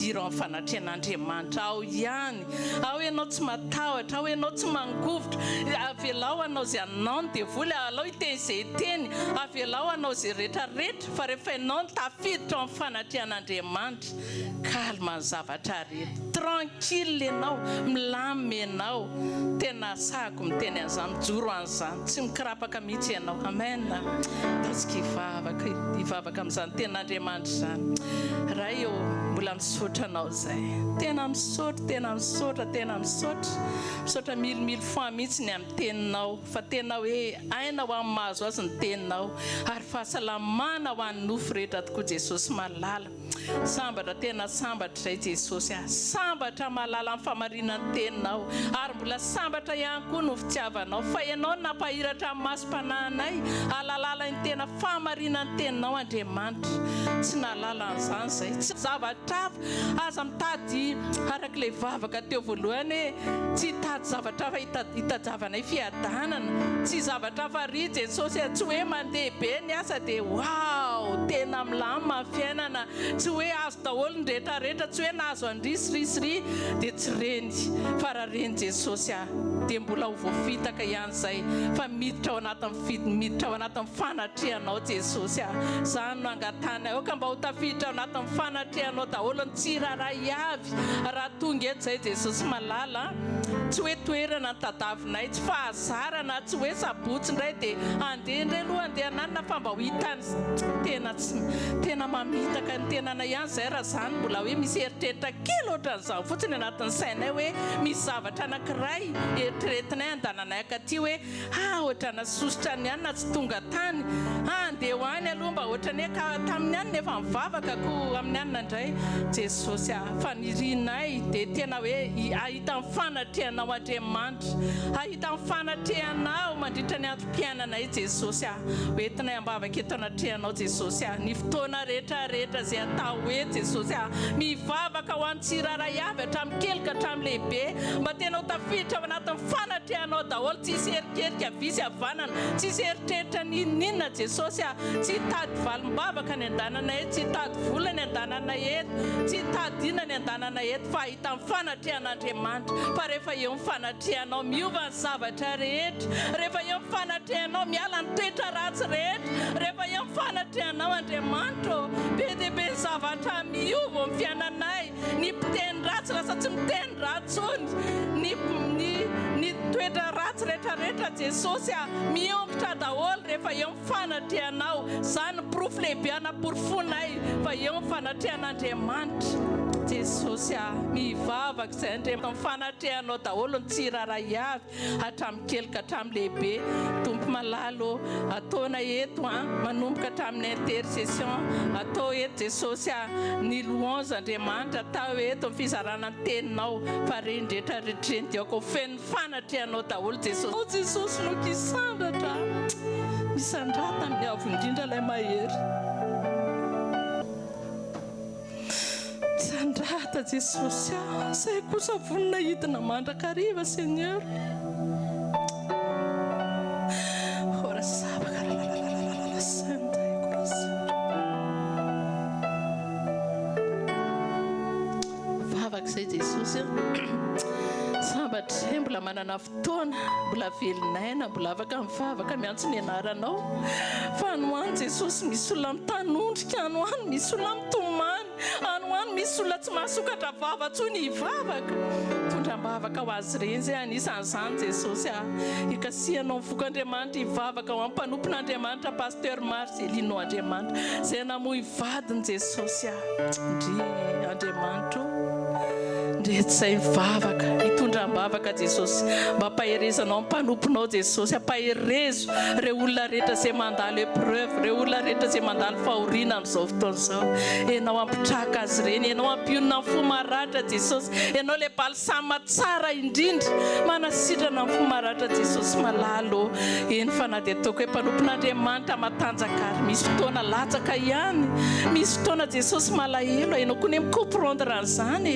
Irao fanatrehan'Andriamanitra ao ihany ao ianao tsy matahotra ao ianao tsy mangovotra avelao anao zay anao dia voly alao iteny izay teny avelao anao zay rehetrarehetra fa rehefa ianao tafiditra amin'ny fanatrehan'Andriamanitra calme ny zavatra rehetra tranquille ianao milamy ianao tena sahako miteny an'izany mijoro an'izany tsy mikirapaka mihitsy ianao amen tatsika ivavaka amin'izany ten'Andriamanitra izany raha eo mbola misaotra anao zay tena misaotra misotra fois mihitsy ny amin'ny teninao fa tena hoe aina ho amin'ny mahazo azy ny teninao ary fahasalamana ho an'ny nofo rehetra tokoa Jesosy malala sambatra tena sambatra zay Jesosy sambatra malala amin'ny famarinan'ny teninao ary mbola sambatra ihany koa no fitiavanao fa ianao napahiratra amin'ny masom-pananay alalala ny tena famarinan'ny teninao Andriamanitra tsy nalala an'izany zay tsy zavatra aza mitady arak'ilay vavaka teo voalohany hoe tsy hitady zavatra fa hitadiavanay fiadanana tsy zavatra fa ry Jesosy tsy hoe mandeha be ny asa dia wow tena milama fiainana tsy hoe azo daholo ny rehetrarehetra tsy hoe nahazo andrisy dia tsy reny fa raha reny Jesosy dia mbola ho voafitaka ihany zay fa miditra ao anatin'ny fanatrehanao Jesosy zany no angatana eo ka mba ho tafiditra ao anatin'ny fanatrehanao daholo ny tsiraray avy raha tonga eto zay Jesosy malala tsy hoe toerana tadavinay tsy fahazarana tsy hoe sabotsy indray dia andeha indray aloha andeha ananina fa mba ho hitany tena mamitaka ny tenana ihany zay raha zany mbola hoe misy eritreritra kely ohatran'izany fotsiny anatin'ny sainay hoe misy zavatra anankiray eritreretinay andananay akaty hoe ohatrana sosotra ny any na tsy tonga tany andeha ho any aloha mba ohatrany hoe tamin'ny any nefa mivavaka ko amin'ny anina indray Jesosy fanirinay dia tena hoe ahita ny fanatrehanao Andriamanitra ahita ny fanatrehanao mandritra ny androm-piainanay Jesosy hoentinay ambavaka eto anatrehanao Jesosy ny fotoana rehetrarehetra zay atao hoe Jesosy mivavaka ho an'ny tsiraray avy hatramin'ny kely ka hatramin'ny lehibe mba tena ho tafiditra ao anatin'ny fanatrehanao daholo tsisy erikerika visy havanana tsisy eritreritra ninina Jesosy tsy hitady valim-bavaka ny andanana eto tsy hitady vola ny andanana eto tsy hitady ina ny andanana eto fa ahita ny fanatrehan'Andriamanitra fa rehefa eo ny fanatrehanao miova ny zavatra rehetra rehefa eo ny fanatrehanao miala ny toetra ratsy rehetra rehefa eo ny fanatrehanao Andriamanitra be dia be ny zavatra miova ny fiainanay ny mpiteny ratsy lasa tsy miteny ratsy ny toetra ratsy rehetrarehetra Jesosy miongotra daholo rehefa eo ny fanatrehanao zany profo lehibe anaporofonay fa eo ny fanatrehan'Andriamanitra Jesosy mivavaka zay Andriamanitra fanatrehanao daholo ny tsiraray avy hatramin'ny kely ka hatramin'ny lehibe tompo malalo ataona eto manomboka hatramin'ny intercession atao eto Jesosy ny louange Andriamanitra atao eto ny fizarana ny teninao fa reny rehetrarehetra diako feno fanatrehanao daholo Jesosy Jesosy no kisandatra misandrata amin'ny avo indrindra ilay mahery sandrata Jesosy zay kosa vonina hidina mandrakariva Seigneur ora sabaka la santa vavaka zay Jesosy sambatra mbola manana fotoana mbola velinaina mbola afaka mivavaka miantso ny anaranao fa anoany Jesosy misy olona mitanondrika anoany misy olona mitomany anoany misy olona tsy mahasokatra vava-tsony hivavaka tondram-bavaka ho azy reny zay anisan'izany Jesosy ikasianao mivok'Andriamanitra hivavaka ho amin'ny mpanompon'Andriamanitra pasteur Marcelino Andriamanitra zay namoa hivadiny Jesosy ndry Andriamanitra ndretsay mivavaka hitondram-bavaka Jesosy mba paherezanao mpanomponao Jesosy ampaherezo re olona rehetra zay mandalo épreuve re olona rehetra zay mandalo fahoriana amin'izao fotoana izao ianao ampitraka azy reny ianao ampionona amin'ny fo maratra Jesosy ianao le balsama tsara indrindra manasitrana amin'ny fo maratra Jesosy malalo eny fa na dia ataoko hoe mpanompon'Andriamanitra matanjaka ary misy fotoana latsaka ihany misy fotoana Jesosy malahelo ianao koa ny micomprendre an'izany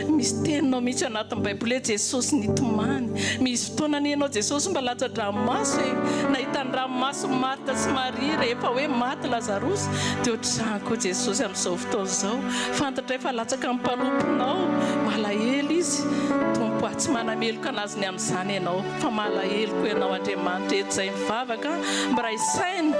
misy teninao mihitsy anatin'ny Baiboly Jesosy Jesosy nitomany. Misy fotoana ny ianao Jesosy mba latsa-dranomasy hoe nahita ny ranomasy Marta sy Maria rehefa hoe maty Lazarosy. Dia ohatr'izany koa Jesosy amin'izao fotoana izao. Fantatra efa latsaka amin'ny mpanomponao. Malahelo izy. Tompo tsy manameloka anazy ny amin'izany ianao. Fa malahelo koa ianao Andriamanitra eto izay mivavaka. Mba isaina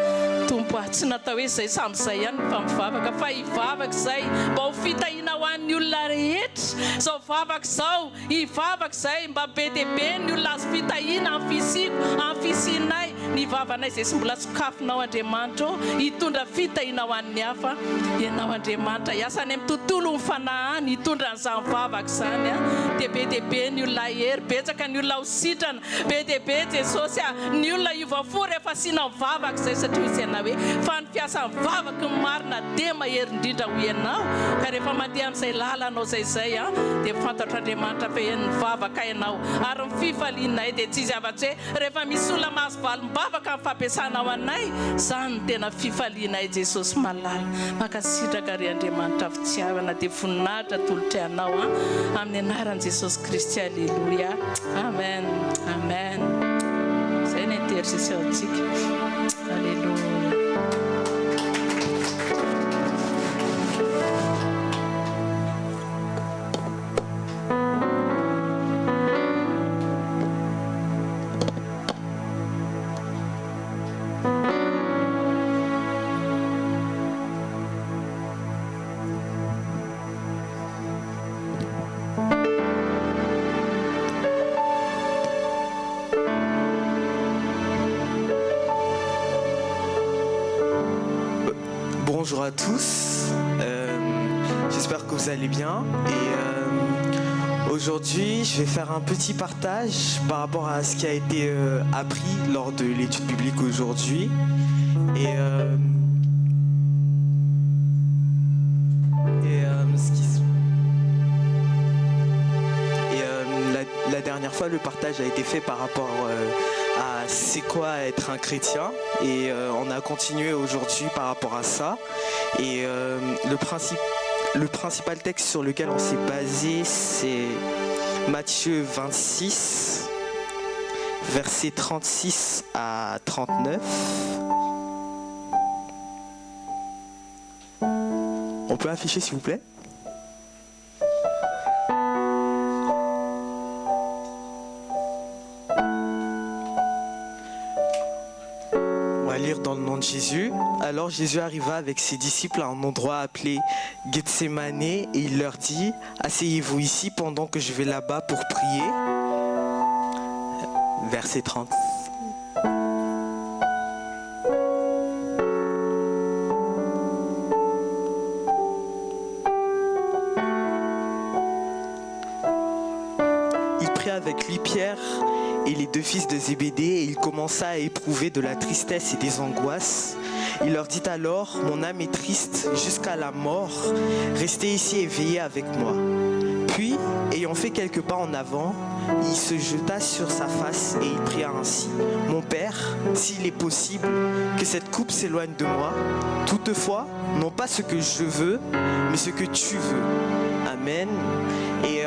Tompo tsy natao hoe izay sambyizay ihany fa mivavaka fa hivavaka izay mba ho fitahiana ho an'ny olona rehetra. Izao vavaka izao hivavaka izay mba be dia be ny olona azo fitahiana amin'ny fisiko, amin'ny fisinay. Ny vavanay izay sy mbola sokafinao Andriamanitra hitondra fitahiana ho an'ny hafa. Ianao Andriamanitra hiasany amin'ny tontolo ny fanahany hitondra an'izany vavaka izany. Dia be ny olona hery, betsaka ny olona ho sitrana, be dia be Jesosy ny olona hiovafo rehefa asiana vavaka izay satria izy ianao hoe fa ny fiasan'ny vavaka ny marina dia mahery indrindra ho ianao. Ka rehefa mandeha amin'izay lalanao zay dia fantatra Andriamanitra fa ny vavaka ianao ary ny fifalianay dia tsy izy afa-tsy hoe rehefa misy olona mahazo valim-bavaka amin'ny fampiasanao anay, izany ny tena fifalianay Jesosy malala. Mankasitraka ry Andriamanitra fitiavana dia voninahitra tolotra anao amin'ny anaran'i Jesosy Kristy. Alléluia. Amen. Amen. Zay ny intercession antsika. Alléluia. Bonjour à tous, j'espère que vous allez bien et aujourd'hui je vais faire un petit partage par rapport à ce qui a été appris lors de l'étude biblique aujourd'hui et la dernière fois le partage a été fait par rapport à c'est quoi être un chrétien et on a continué aujourd'hui par rapport à ça et le principal texte sur lequel on s'est basé c'est Matthieu 26 versets 36 à 39. On peut afficher s'il vous plaît? Lire dans le nom de Jésus. Alors Jésus arriva avec ses disciples à un endroit appelé Gethsémane et il leur dit: asseyez-vous ici pendant que je vais là-bas pour prier. Verset 30. Il prit avec lui Pierre et les deux fils de Zébédée, et il commença à éprouver de la tristesse et des angoisses. Il leur dit alors: mon âme est triste jusqu'à la mort, restez ici et veillez avec moi. Puis, ayant fait quelques pas en avant, il se jeta sur sa face et il pria ainsi: mon Père, s'il est possible, que cette coupe s'éloigne de moi. Toutefois, non pas ce que je veux, mais ce que tu veux. Amen. Et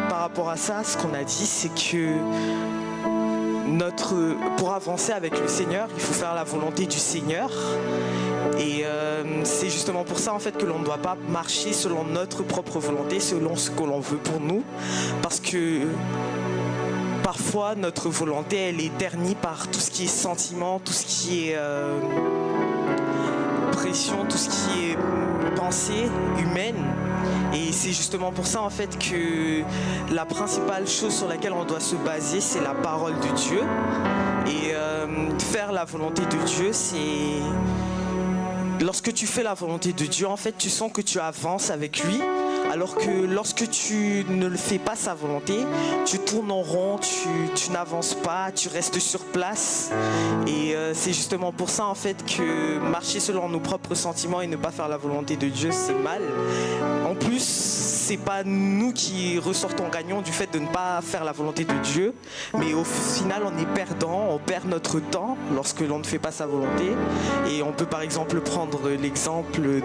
par rapport à ça, ce qu'on a dit, c'est que pour avancer avec le Seigneur, il faut faire la volonté du Seigneur. Et c'est justement pour ça en fait que l'on ne doit pas marcher selon notre propre volonté, selon ce que l'on veut pour nous, parce que parfois notre volonté elle est ternie par tout ce qui est sentiment, tout ce qui est pression, tout ce qui est pensée humaine. Et c'est justement pour ça en fait que la principale chose sur laquelle on doit se baser, c'est la parole de Dieu. Et faire la volonté de Dieu, c'est... Lorsque tu fais la volonté de Dieu, en fait, tu sens que tu avances avec lui. Alors que lorsque tu ne le fais pas sa volonté, tu tournes en rond, tu n'avances pas, tu restes sur place. Et c'est justement pour ça en fait que marcher selon nos propres sentiments et ne pas faire la volonté de Dieu, c'est mal. En plus, c'est pas nous qui ressortons gagnants du fait de ne pas faire la volonté de Dieu, mais au final on est perdant, on perd notre temps lorsque l'on ne fait pas sa volonté. Et on peut par exemple prendre l'exemple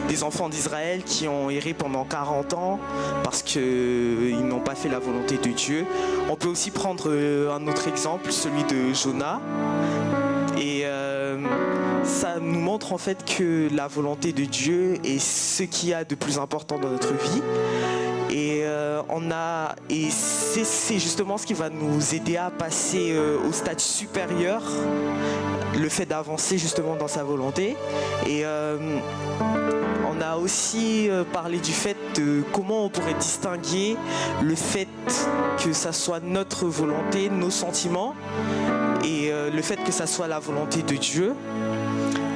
des enfants d'Israël qui ont erré pendant 40 ans parce qu'ils n'ont pas fait la volonté de Dieu. On peut aussi prendre un autre exemple, celui de Jonas. Et ça nous montre en fait que la volonté de Dieu est ce qu'il y a de plus important dans notre vie. Et c'est justement ce qui va nous aider à passer au stade supérieur, le fait d'avancer justement dans sa volonté. Et on a aussi parlé du fait de comment on pourrait distinguer le fait que ça soit notre volonté, nos sentiments, et le fait que ça soit la volonté de Dieu.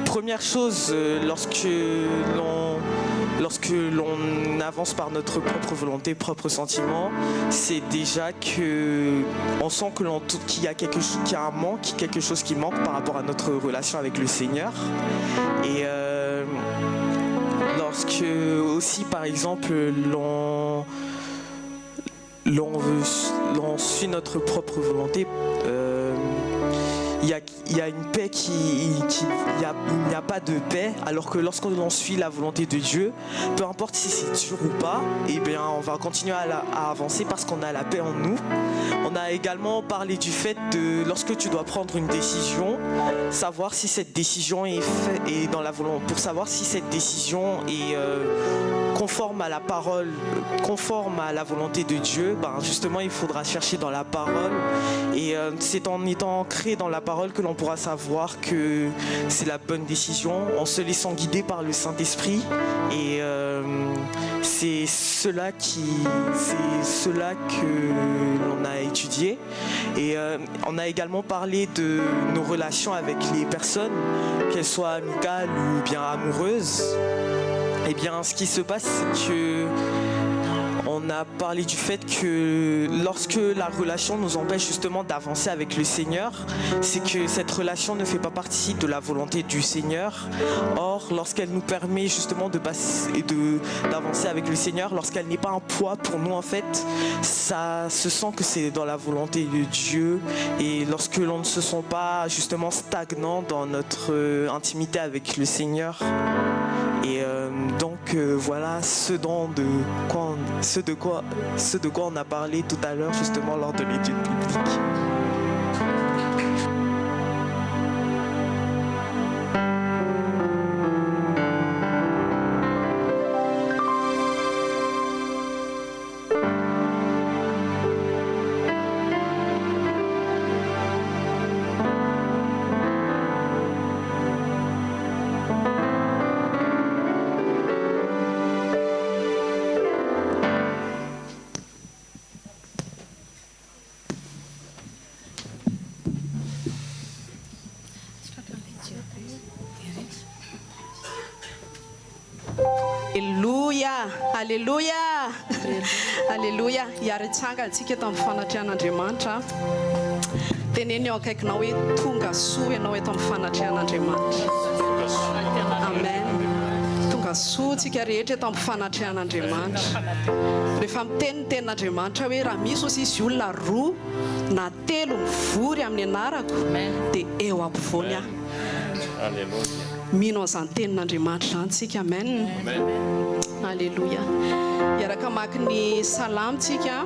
Première chose, lorsque l'on avance par notre propre volonté, propre sentiment, c'est déjà que on sent qu'il y a un manque, quelque chose qui manque par rapport à notre relation avec le Seigneur. Et lorsque aussi, par exemple, l'on suit notre propre volonté, il y a une paix il n'y a pas de paix, alors que lorsqu'on suit la volonté de Dieu, peu importe si c'est dur ou pas, eh bien on va continuer à avancer parce qu'on a la paix en nous. On a également parlé du fait de, lorsque tu dois prendre une décision, savoir si cette décision est dans la volonté, pour savoir si cette décision est conforme à la parole, conforme à la volonté de Dieu, justement il faudra chercher dans la parole, et c'est en étant ancré dans la parole que l'on pourra savoir que c'est la bonne décision, en se laissant guider par le Saint-Esprit. Et c'est cela que l'on a étudié. Et on a également parlé de nos relations avec les personnes, qu'elles soient amicales ou bien amoureuses. Eh bien, ce qui se passe, c'est que on a parlé du fait que lorsque la relation nous empêche justement d'avancer avec le Seigneur, c'est que cette relation ne fait pas partie de la volonté du Seigneur. Or, lorsqu'elle nous permet justement d'avancer avec le Seigneur, lorsqu'elle n'est pas un poids pour nous, en fait, ça se sent que c'est dans la volonté de Dieu. Et lorsque l'on ne se sent pas justement stagnant dans notre intimité avec le Seigneur. Et donc voilà ce de quoi on a parlé tout à l'heure justement lors de l'étude biblique. Alléluia, alléluia. Hiaritsanga antsika tamin'ny fanatrian'Andriamanitra. Teneny eo akaikinao hoe tonga soa ianao eto amin'ny fanatrian'Andriamanitra. Amen. Tonga soa tsika rehetra eto amin'ny fanatrian'Andriamanitra. Rehefa miteny ny tenin'Andriamanitra hoe raha misy osa izy olona roa na telo mivory amin'ny anarako dia eo ampovoany aho. Alléluia. Mino an'izany tenin'Andriamanitra zany tsika. Amen. Alléluia. Iaraka maka ny salamo tsika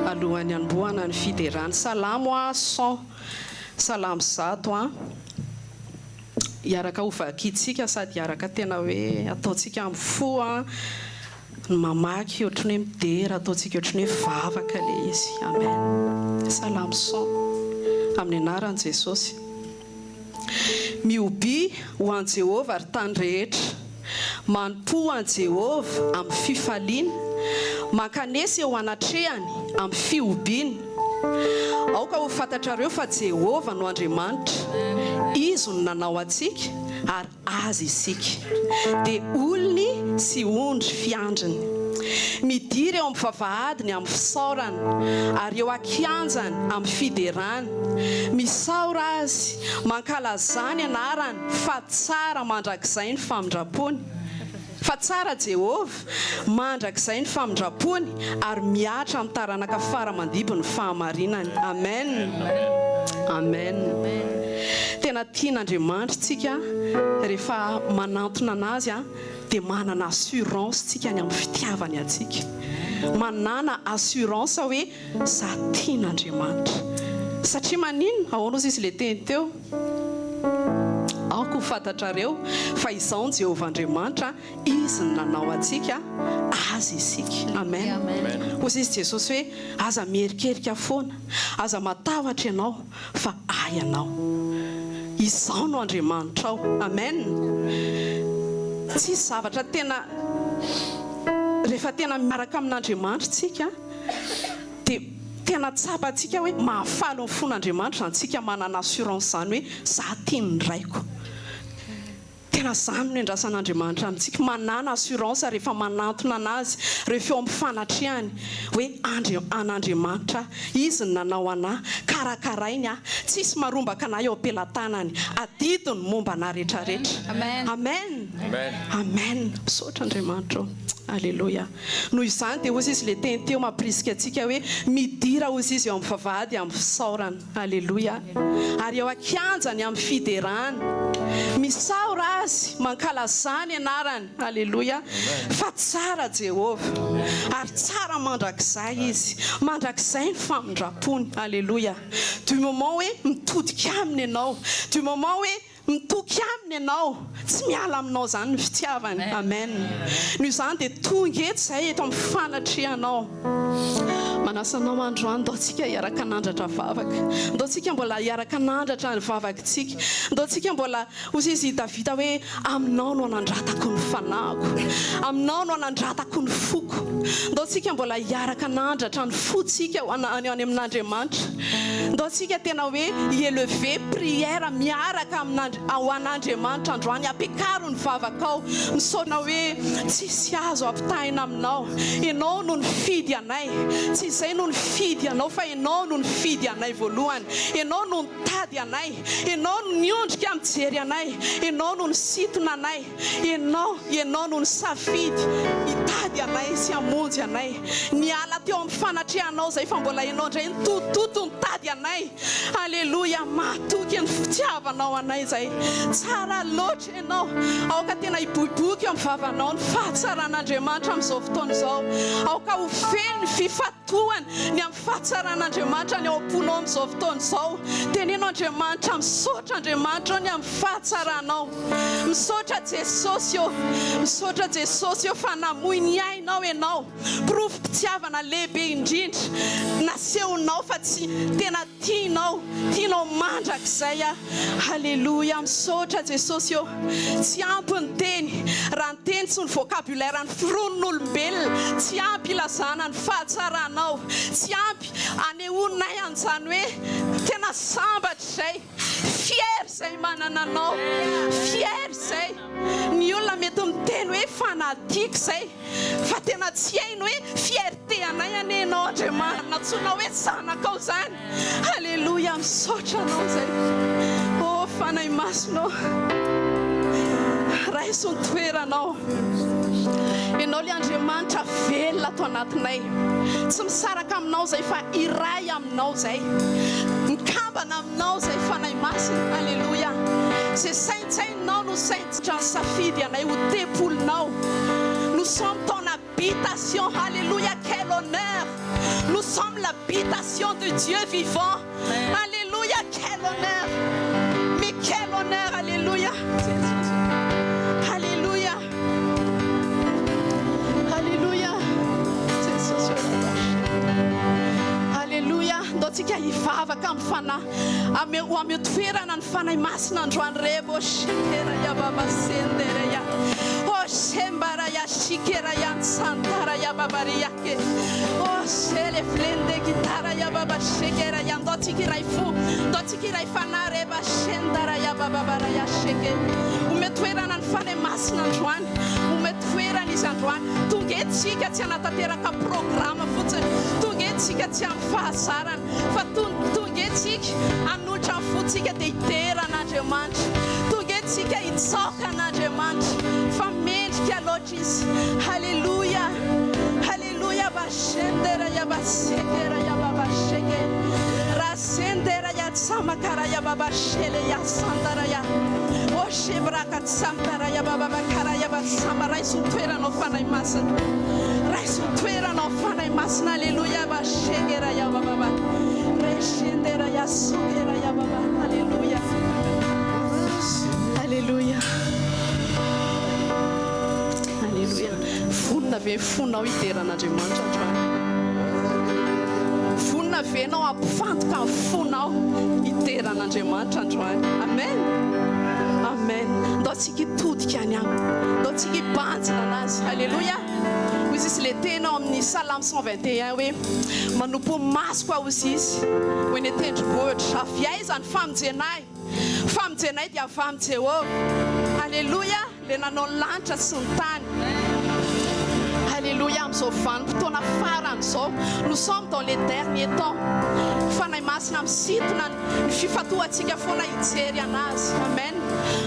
alohan'ny anombohana ny fiderany. Salamo 100, salamo 100 iaraka hovakitsika sady iaraka tena hoe ataontsika amin'ny fo ny mamaky ohatrany hoe midera, ataontsika ohatrany hoe vavaka le izy. Amen. Salamo 100 amin'ny anaran'i Jesosy. Mioby ho an Jehovah ary tany rehetra, manompo an Jehovah amin'ny fifaliana, mankanesa eo anatrehany amin'ny fiobiany. Aoka ho fantatrareo fa Jehovah no Andriamanitra, izy no nanao antsika ary azy isika, dia olony sy ondry fiandriny. Midiry eo amin'ny vavahadiny amin'ny fisaorany ary eo akianjany amin'ny fiderany. Misaora azy mankalazany anarany fa tsara mandrakizay ny famindrapony. fa tsara Jehovah mandrakizay ny famindrapony ary miatra amin'ny taranaka fara-mandibo ny fahamarinany. Amen. Amen. Tena tian'Andriamanitra tsika rehefa manantona anazy dia manana assurance tsika ny amin'ny fitiavany atsika. Manana assurance hoe za tian'Andriamanitra. Satria manino ahoana izy le teny teo? Ako fantatrareo fa izao ny Jehovah Andriamanitra izy ny nanao atsika azy isika. Amen. Hoy izy Jesosy hoe aza mierikerika foana, aza matahotra ianao fa ay ianao. Izao no Andriamanitra ao. Amen. Tsy zavatra tena rehefa tena miaraka amin'Andriamanitra tsika dia tena tsapa atsika hoe mahafaly ny fon'Andriamanitra antsika manana assurance zany hoe za tiany raiko. Tena zany no endrasan'Andriamanitra amintsika manana assurance rehefa manantona anazy rehefa eo amin'ny fanatrehany hoe an'Andriamanitra izy ny nanao anahy, karakarainy tsisy marombaka anahy eo ampelantanany, adidiny momba anahy rehetrarehetra. Amen. Amen. Amen. Misaotra Andriamanitra. Alléluia. Noho izany dia hozy izy le teny teo mampirisika atsika hoe midira hozy izy eo amin'ny vavahady amin'ny fisaorana. Alléluia. Ary eo akianjany amin'ny fiderany misaora azy mankalazany anarany. Alléluia. Fa tsara Jehovah ary tsara mandrakizay izy, mandrakizay ny famindrapony. Alléluia. Du moment hoe mitodika aminy ianao, du moment hoe mitoky aminy ianao, tsy miala aminao zany ny fitiavany. Amen. Noho izany dia tonga eto izay eto amin'ny fanatrehanao. Manasanao androany ndao tsika hiaraka nandratra vavaka, ndao tsika mbola hiaraka nandratra ny vavakantsika, ndao tsika mbola hozy izy Davida hoe aminao no anandratako ny fanahiko, aminao no anandratako ny foko. Ndao tsika mbola hiaraka nandratra ny fotsika any amin'Andriamanitra, ndao tsika tena hoe hielever prière miaraka ho an'Andriamanitra androany, apekaro ny vavakao, misaona hoe tsisy azo ampitahina aminao, ianao no nifidy anay. Tsy izay no nifidy anao fa ianao no nifidy anay voalohany, ianao no nitady anay, ianao no niondrika mijery anay, ianao no nisintona anay, ianao no nisafidy hitady anay sy hamonjy anay. Niala teo amin'ny fanatrehanao zay fa mbola ianao indray nitototo nitady anay. Alléluia. Mahatoky ny fitiavanao anay zay. Tsara loatra ianao, aoka tena hiboiboika eo amin'ny vavanao ny fahatsaran'Andriamanitra amin'izao fotoana izao, aoka ho feno ny fifatohany ny amin'ny fahatsaran'Andriamanitra ny ao am-ponao amin'izao fotoana izao. Tenenao Andriamanitra, misaotra Andriamanitra ny amin'ny fahatsaranao. Misaotra Jesosy eo, misaotra Jesosy eo fa namoy ny ainao ianao, profim-pitiavana lehibe indrindra nasehonao fa tsy tena tianao mandrakizay. Alléluia. Misaotra Jesosy eo, tsy ampy ny teny, raha ny teny sy ny vocabulaire ny fironon'olombelona, tsy ampy ilazana ny fahatsaranao, tsy ampy anehoanay an'izany hoe tena sambatra izay, fier izay manana anao, fier izay. Ny olona mety miteny hoe fanadiko izay, fa tena tsy hainy hoe fierté anay anenao Andriamanitra, natsoina hoe zanakao zany. Alléluia. Misaotra anao zay. Oh fanahy masonao, raiso ny toeranao. Ianao le Andriamanitra velona ato anatinay, tsy misaraka aminao zay fa iray aminao zay, mikambana aminao zay fanahy masina. Alléluia. Zay saintsainao no saintsitra ny safidy anay ho tempolinao. Nous sommes ton habitation. Alléluia. Quel honneur. Nous sommes l'habitation de Dieu vivant. Alléluia. Quel honneur. Mais quel honneur. Alléluia. Alléluia. Alléluia. Alléluia. Ndotsika hivavaka amin'ny fanahy ho amy toerana ny fanahy masina androany rebo shikera ya baba sendere ya o shembara ya shikera ya santara ya baba yake o shele flende gitara ya baba shikera ya ndotsika raifu ndotsika raifana reba shendara ya baba bara ya shike umetoerana ny fanahy masina androany, umetoerana izy androany. Tonga etsika tsy anatanteraka programa fotsiny, tonga etsika tsy amin'ny fahazarana fa tonga etsika hanolotra ny fotsika dia hiteran'Andriamanitra, tonga etsika hitsaoka an'Andriamanitra fa mendrika Rasia loatra izy. Alléluia. Alléluia. Bashendera ya basekera ya babasheke. Rasendera ya tsamakara ya babashele ya sandara ya. Oshebraka tsampara ya babakara ya basamara isutwera no fanay masana. Raisutwera no fanay masana. Alléluia. Bashegera ya bababa. Reshendera ya sugera ya baba. Alléluia. Alléluia. Alléluia. Fonina ve fonao iteran'Andriamanitra androany. Fonina venao ampifantoka ny fonao iteran'Andriamanitra androany. Amen. Amen. Ndao tsika hitodika any aminy. Ndao tsika hibanjina anazy. Alléluia. Hoy izy le tenao amin'ny Salame 121 hoe manompo maso aho izy izy. Hoe ny tendrombohitra avy aiza ny famonjenay. Famonjenay dia avy amin'ny Jehovah. Alléluia. Le nanao ny lanitra sy ny tany. Alléluia. Amin'izao vanim-potoana faran'izao, nous sommes dans les derniers temps. Fanahy masina misintona ny fifatohantsika foana hijery anazy. Amen.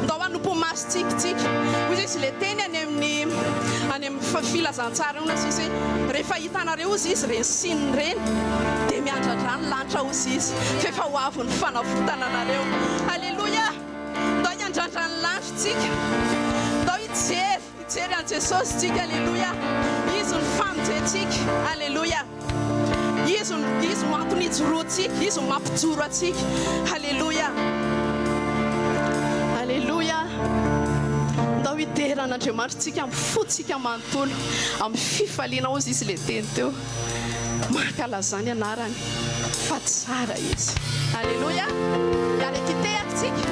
Ndao hanompo maso tsika. Hoy izy le teny any amin'ny filazantsara io izy hoe rehefa hitanareo izy reny sininy reny dia miandrandra ny lanitra ozy izy fa efa ho avy ny fanavotana anareo. Alléluia. Ndao hiandrandra ny lanitra tsika. Ndao hijery an Jesosy tsika. Alléluia. Izy ny famonjentsika. Alléluia. Izy no antony hijoroantsika. Izy no mampijoro atsika. Alléluia. Alléluia. Ndao iteran'Andriamanitra tsika amin'ny fotsika manontolo amin'ny fifaliana ozy izy le teny teo. Mankalazany anarany fa tsara izy. Alléluia. Iaraka iteraka tsika.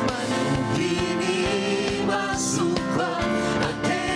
Manupini masukwa ate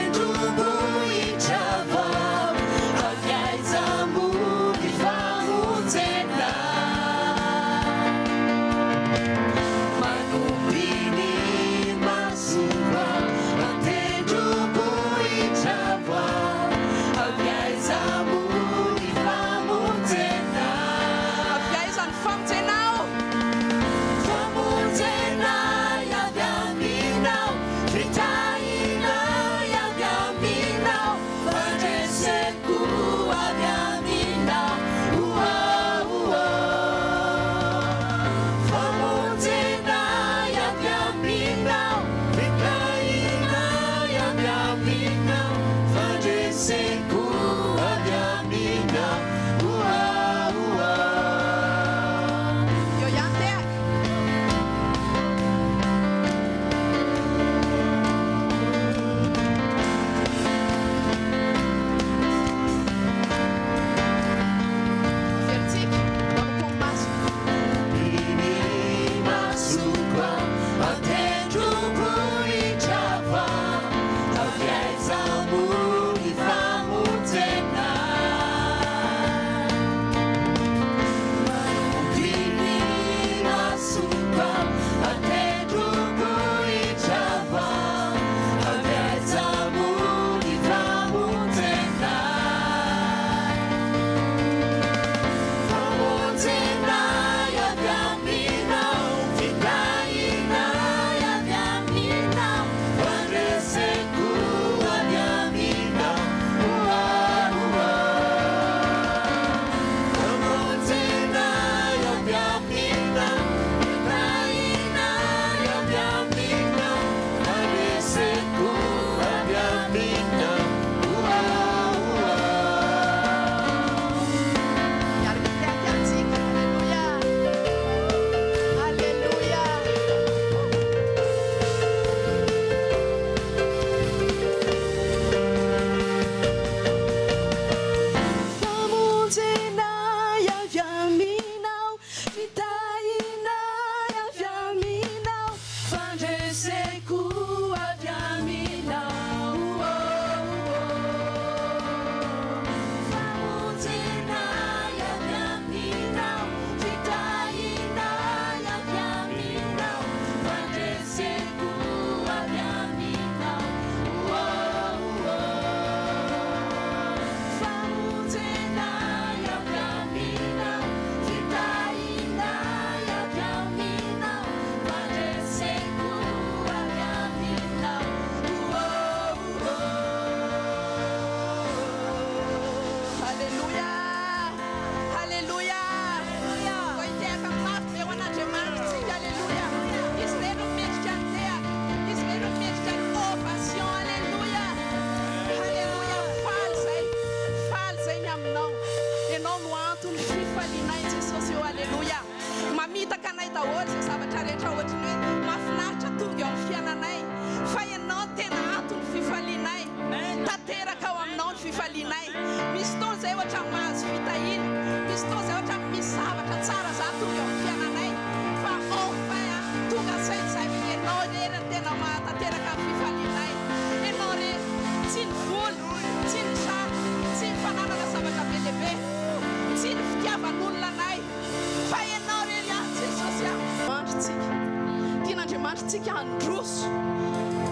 antsika androso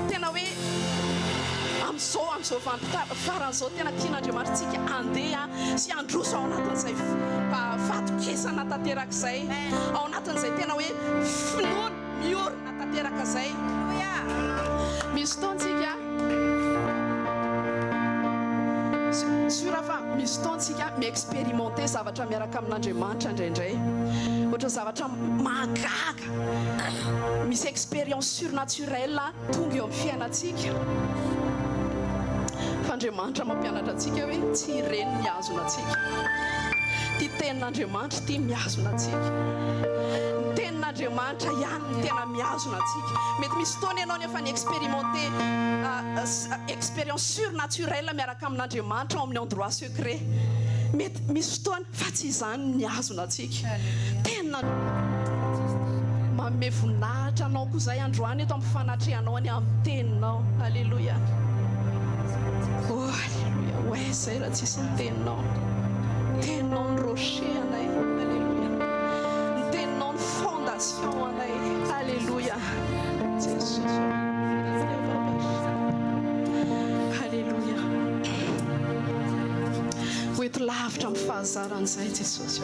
tena hoe am'izao faran'izao tena tian'Andriamanitra andeha sy androso ao anatin'izay fatokesana tanterak'izay ao anatin'izay tena hoe finoana miorina tanteraka izay misy fotoantsika sura fa misy fotoantsika miexpérimenté zavatra miaraka amin'Andriamanitra indraindray ohatra zavatra mahagaga misy expérience surnaturelle tonga eo amin'ny fiainantsika fa Andriamanitra mampianatra antsika hoe tsy ireny miazona antsika ty tenin'Andriamanitra ty miazona antsika tenin'Andriamanitra ihany ny tena miazona antsika mety misy fotoana ianao nefa ny expérimenté expérience surnaturelle miaraka amin'Andriamanitra ao amin'ny endroit secret mety misy fotoana fa tsy izany miazona antsika tena manome voninahitra anao koa izay androany eto amin'ny fanatrehanao ny amin'ny teninao alleluia oh alleluia ouais zay raha tsisy ny teninao teninao ny rocher anay alleluia ny teninao ny fondation anay alleluia Jésus alleluia hoeto lavitra amin'ny fahazaran'izay Jesosy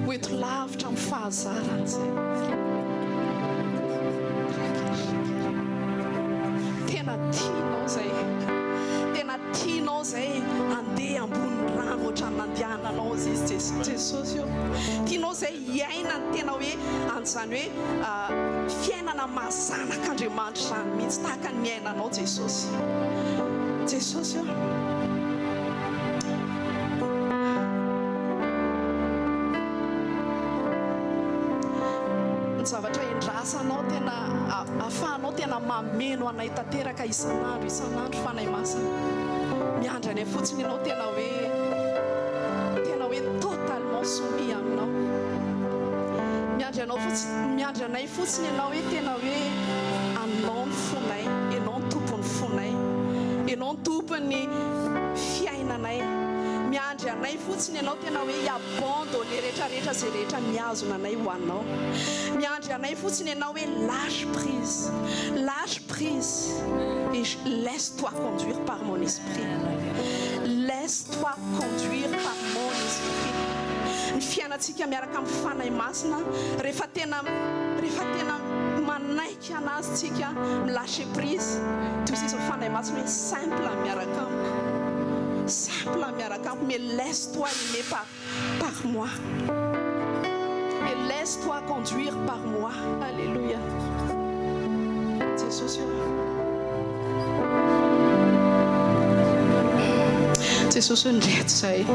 hoeto lavitra amin'ny fahazaran'izay tena tianao zay tena tianao zay andeha ambony rano ohatran'ny nandehananao izy Jesosy tianao zay hiaina ny tena hoe an'izany hoe fiainana mazanak'Andriamanitra zany mihitsy tahaka ny miainanao Jesosy zavatra endrasanao tena afahanao tena mameno anay tanteraka isan'andro fanay masina miandra anay fotsiny ianao tena hoe totalement soumis aminao miandra anay fotsiny ianao hoe tena hoe anao ny fonay ianao ny tompony fonay ianao ny tompony fiainanay miandry anay fotsiny ianao tena hoe hiabandonné rehetrarehetra zay rehetra miazona anay ho anao miandry anay fotsiny ianao hoe lâche prise et laisse-toi conduire par mon esprit laisse-toi conduire par mon esprit ny fiainantsika miaraka amin'ny fanahy masina rehefa tena manaiky anazy tsika milâcher prise toy izy ny fanahy masina hoe simple miaraka mais laisse-toi aimer par moi et laisse-toi conduire par moi alléluia Jésus ndreto zay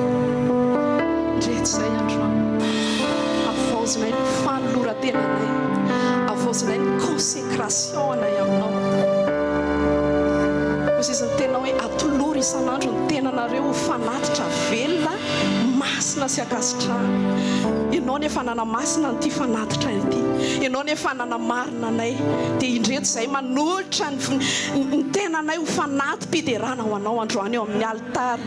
androany avaozinay ny fanoloran-tenanay avaozinay ny consécration anay aminao ozy izy ny tena hoe atolory isan'andro ny tenanareo ho fanatitra velona masina sy akasitrahana ianao nefa nanamasina nyity fanatitra ity ianao nefa nanamarina anay dia indreto izay manolotra ny tenanay ho fanatim-piderana ho anao androany eo amin'ny altara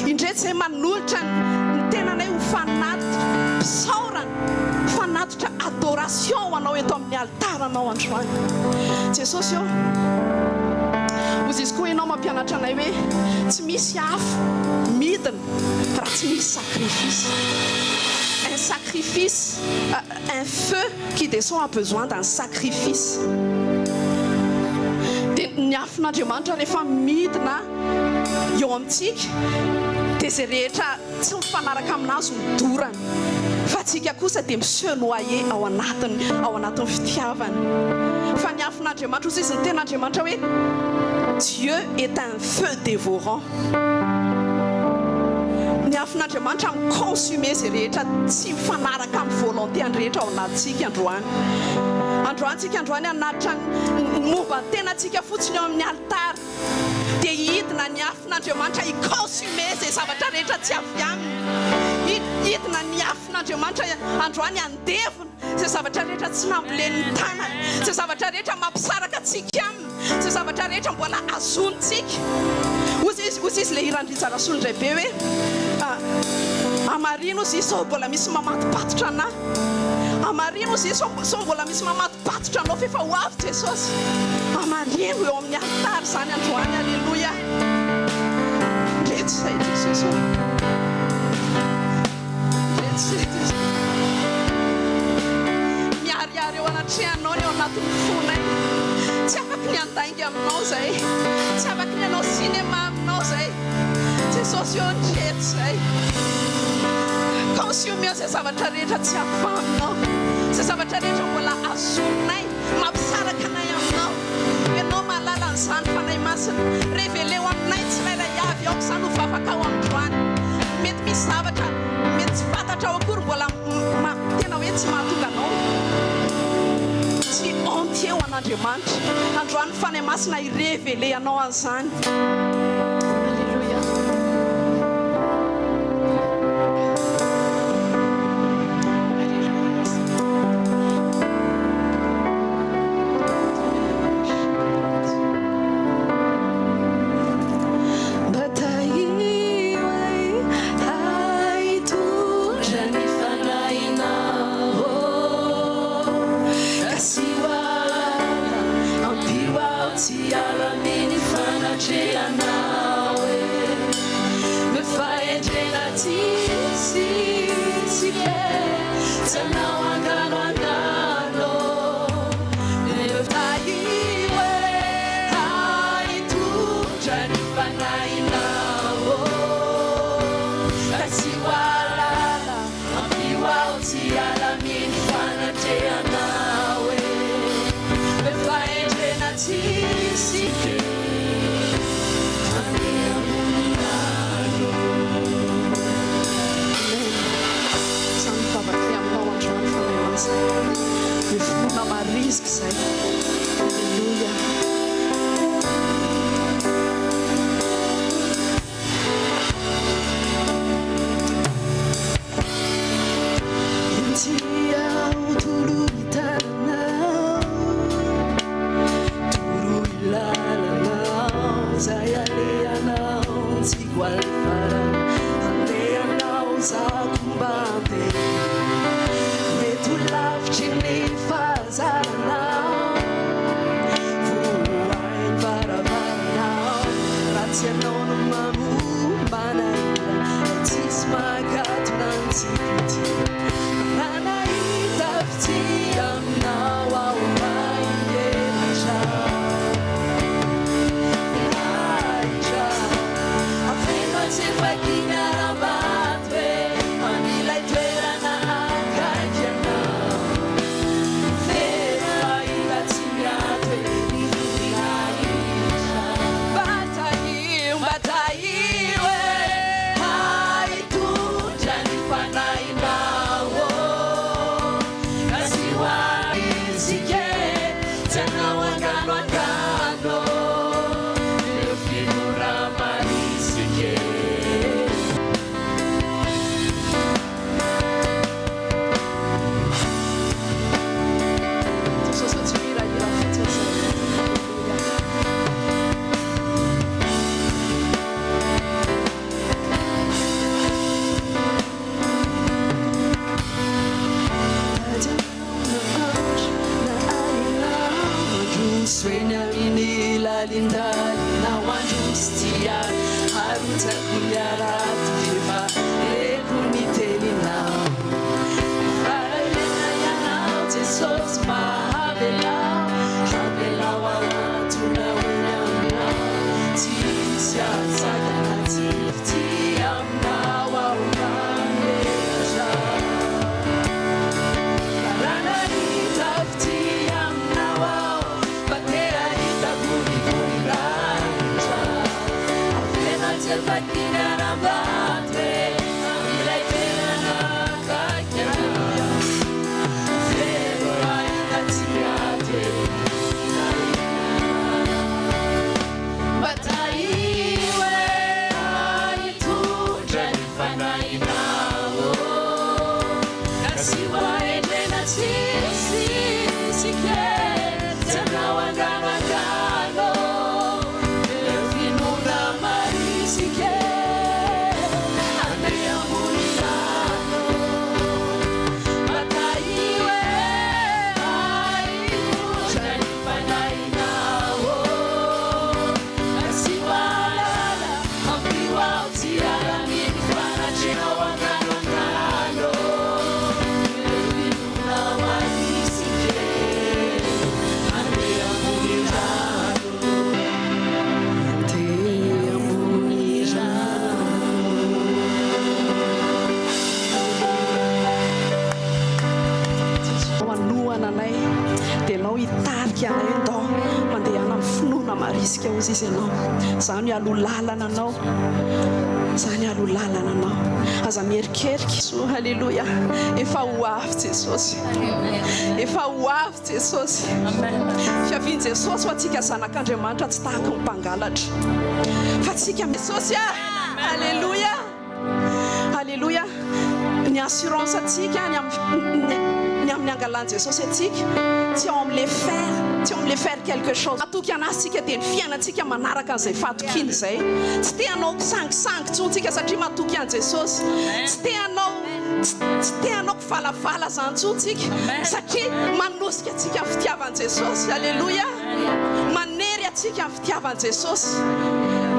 indreto izay manolotra ny tenanay ho fanatitra mpisaorana fanatitra adoration ho anao eto amin'ny altaranao androany Jesosy eo ozy izy koa ianao mampianatra anay hoe tsy misy afo midina raha tsy misy sacrifice un feu qui descend a besoin d'un sacrifice dia ny afon'Andriamanitra rehefa midina eo amintsika dia zay rehetra tsy mifanaraka aminazy midorana fa tsika kosa dia monsieur noyer ao anatin'ny fitiavana fa ny afon'Andriamanitra ozy izy ny ten'Andriamanitra hoe Dieu est un feu dévorant ny afon'Andriamanitra mi-consumer zay rehetra tsy mifanaraka amin'ny volonté any rehetra ao anatintsika androantsika androany anatitra momba ny tenantsika fotsiny eo amin'ny altara dia hidina ny afon'Andriamanitra i-consumer zay zavatra rehetra tsy avy aminy hidina ny afon'Andriamanitra androany andevona zay zavatra rehetra tsy nambolen'ny tanany zay zavatra rehetra mampisaraka antsika aminy zay zavatra rehetra mbola azontsika ozy izy le hirandritsarasoly indray be hoe amarino ozy izao mbola misy mamantopatotra anahy amarino no izy so mbola misy mamatopatotra anao fefa ho avy Jesosy amarino eo amin'ny altary zany androany alleloia ndretsy zay Jesosy ndretsy zay Jesosy miariary eo anatrehanao eo anatin'ny fonay tsy afaky ny andaingy aminao zay tsy afaky ny anao cinéma aminao zay Jesosy eo ndretsy zay consommer zay zavatra rehetra tsy afaminao zay zavatra rehetra mbola azonay mampisaraka anay aminao ianao mahalala an'izany fanay masina révélé-o aminay tsirairay avy ao izany ho vavaka ao androany mety misy zavatra mety tsy fantatra ao akory mbola tena hoe tsy mahatonga anao tsy entier ho an'Andriamanitra androany fanay masina irévélé anao an'izany alleluia mitarika anay ndao mandeha amin'ny finoana marisika ozy izy ianao zany aloha lalana anao zany aloha lalana anao aza mierikerika so halleluja efa ho avy Jesosy efa ho avy Jesosy fiavian Jesosy ho antsika zanak'Andriamanitra tsy tahaka ny mpangalatra fa tsika Jesosy halleluja halleluja ny assurance atsika ny amin'ny angalan Jesosy atsika tsy on les faire quelque chose atoky anatsika dia ny fiainatsika manaraka an'izay fatokiny zay tsy te anao sangisangy tsontsika satria matoky an Jesosy tsy te anao kivalavala zany tsontsika satria manosika atsika amin'ny fitiavan Jesosy halleluja manery atsika amin'ny fitiavan Jesosy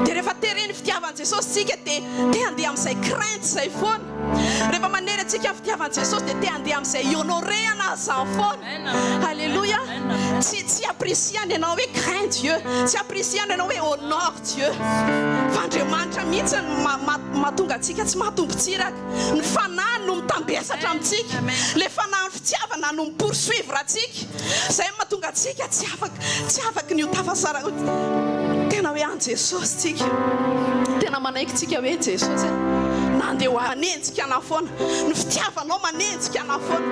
dia rehefa tereny fitiavan Jesosy tsika dia te handeha amin'izay crainte zay foana rehefa manery atsika amin'ny fitiavan Jesosy dia te handeha amin'izay honoré anazy zany foana halleluja tsy apprécier anao hoe craint Dieu tsy apprécier anao hoe honore Dieu fa Andriamanitra mihitsy mahatonga atsika tsy mahatombotsiraka ny fanahy no mitambesatra amintsika le fanahy ny fitiavana no mipoursuivre atsika zay mahatonga atsika tsy afaka ny hotafasara tena hoe an Jesosy tsika tena manaiky tsika hoe Jesosy nandeha manenjika ana foana ny fitiavanao manenjika ana foana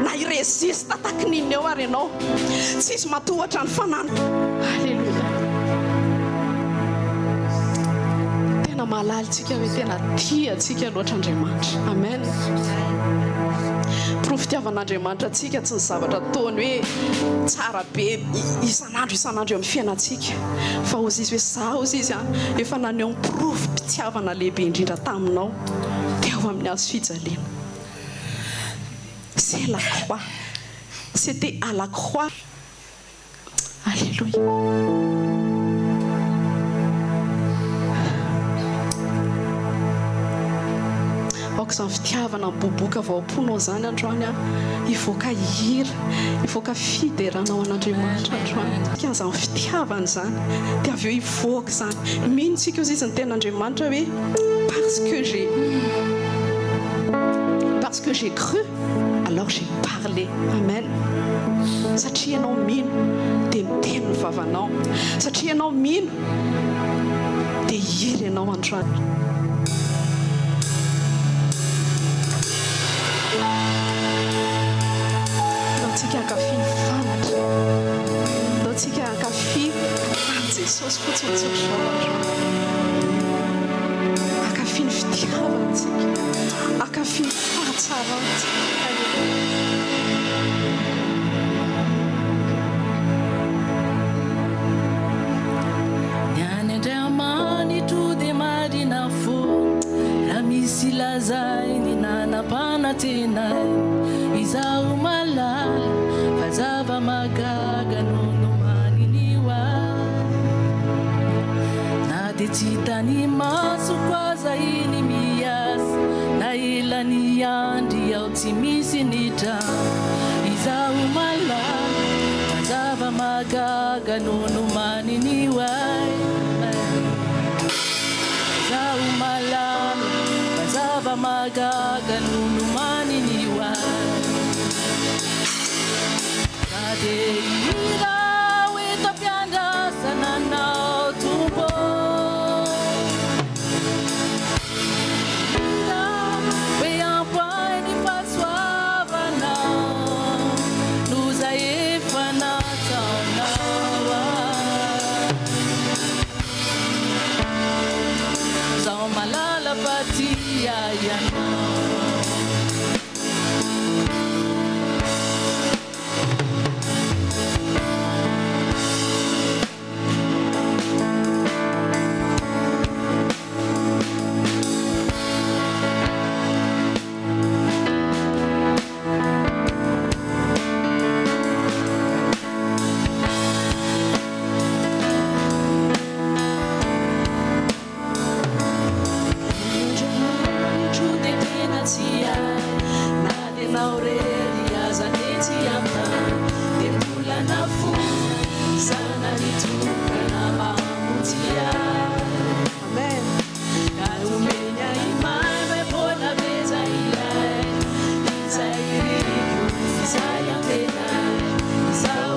na irésiste taky ninny eo ary ianao tsy izy matohatra ny fanana halleluja tena malala tsika hoe tena tia tsika loatra Andriamanitra amen profitiavan'Andriamanitra atsika tsy ny zavatra ataony hoe tsara be isan'andro amin'ny fiainatsika fa ozy izy hoe za ozy izy efa naneho proof mpitiavana lehibe indrindra taminao dia ao amin'ny azo fijaliana c'est la croix c'était à la croix alléluia zany fitiavana boboka vaoponao zany androany ivoaka hira ivoaka fideranao an'Andriamanitra androany ka zany fitiavana zany dia avy eo ivoaka zany mino tsika ozy izy ny ten'Andriamanitra hoe parce que j'ai cru alors j'ai parlé amen satria ianao mino dia miteny ny vavanao satria ianao mino dia hira ianao androany tsika ankafy ny fanatra ndao tsika ankafy an Jesosy fotsiny tsika ankafy ny fitiavantsika ankafy ny fahatsarantsika ny any Andriamanitro dia marina fo raha misy lazay ny nanam-panatenay izaho malala fa zava-magaga nono maniniwa na dia tsy tany masoko aza iny miasa na ilany andry ao tsy misy ny trano izaho malala fa zava-magaga nono maniniwa izaho malala fa zava-magaga nono maniniwa Ira wita pianda sanana tubo Ira we ampai ni paswava na Nuza efana taunawa Zao malala patia yana So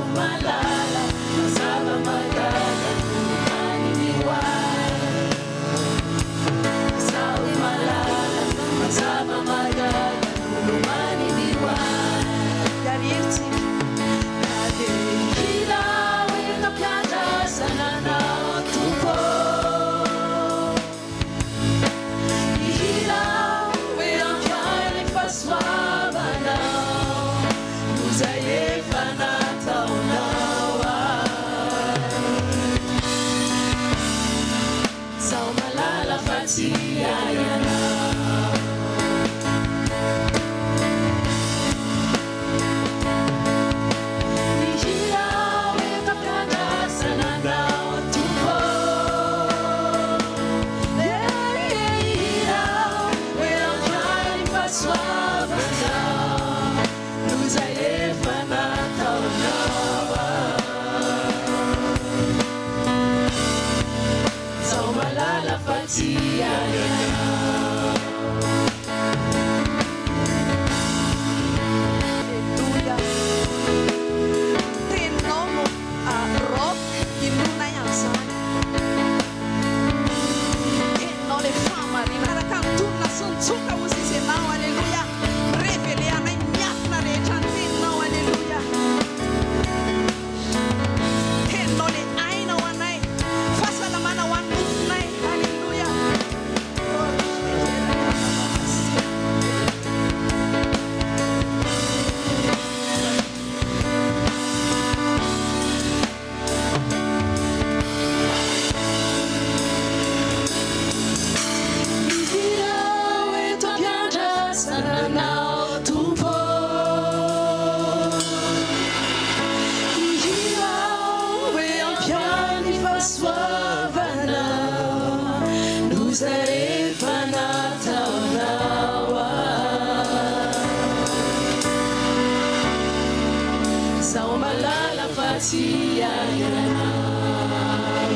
afatsy aiana.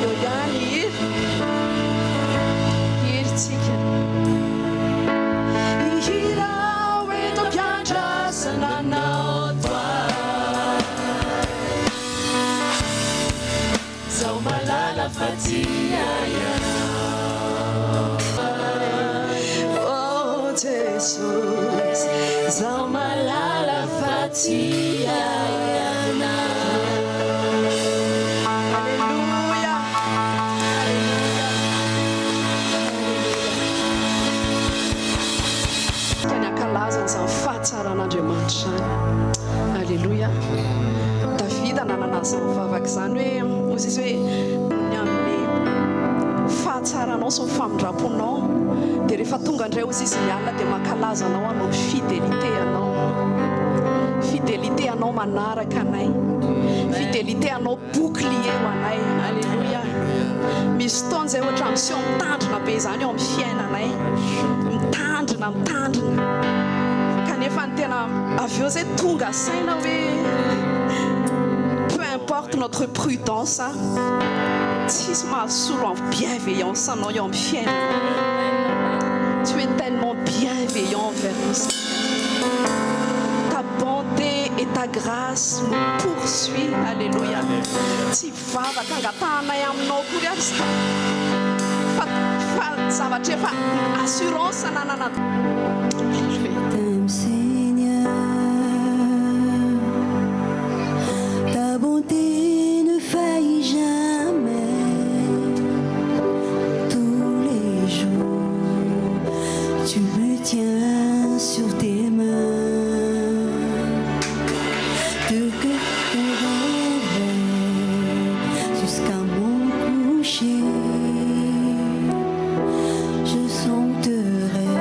Eo ihany hiritsika. Ihira eto ampiandrasana anao toa, zaho malala fa tsy aiana. Oh Jesus, zaho malala fa tsy aiana. Alleluia. Tany ankalazana izany fahatsaran'Andriamanitra izany. Alleluia. Davida nanana izany vavaka izany hoe ozy izy hoe ny amin'ny fahatsaranao sy ny famindraponao dia rehefa tonga indray ozy izy mialina dia mankalaza anao anao ny fidélité anao. Fidélité anao manaraka anay. Fidélité anao bouclier ho anay. Alleluia. Misy fotoana izay ohatra miseho mitandrina be izany eo amin'ny fiainanay. Mitandrina. Kanefa ny tena avy eo izay tonga saina hoe peu importe notre prudence, tsisy mahasolo amin'ny bienveillance anao eo amin'ny fiainana. Tu es tellement bienveillant envers nous. Ta bonté et ta grâce nous poursuit. Alléluia. Tsy vavaka angatanay aminao kory azy. Fa zavatra efa assurance nanana. T'aime Seigneur, ta bonté ne faillit jamais. Tous les jours, tu me tiens sur tes mains. De que ton réveil jusqu'à mon coucher, je chanterai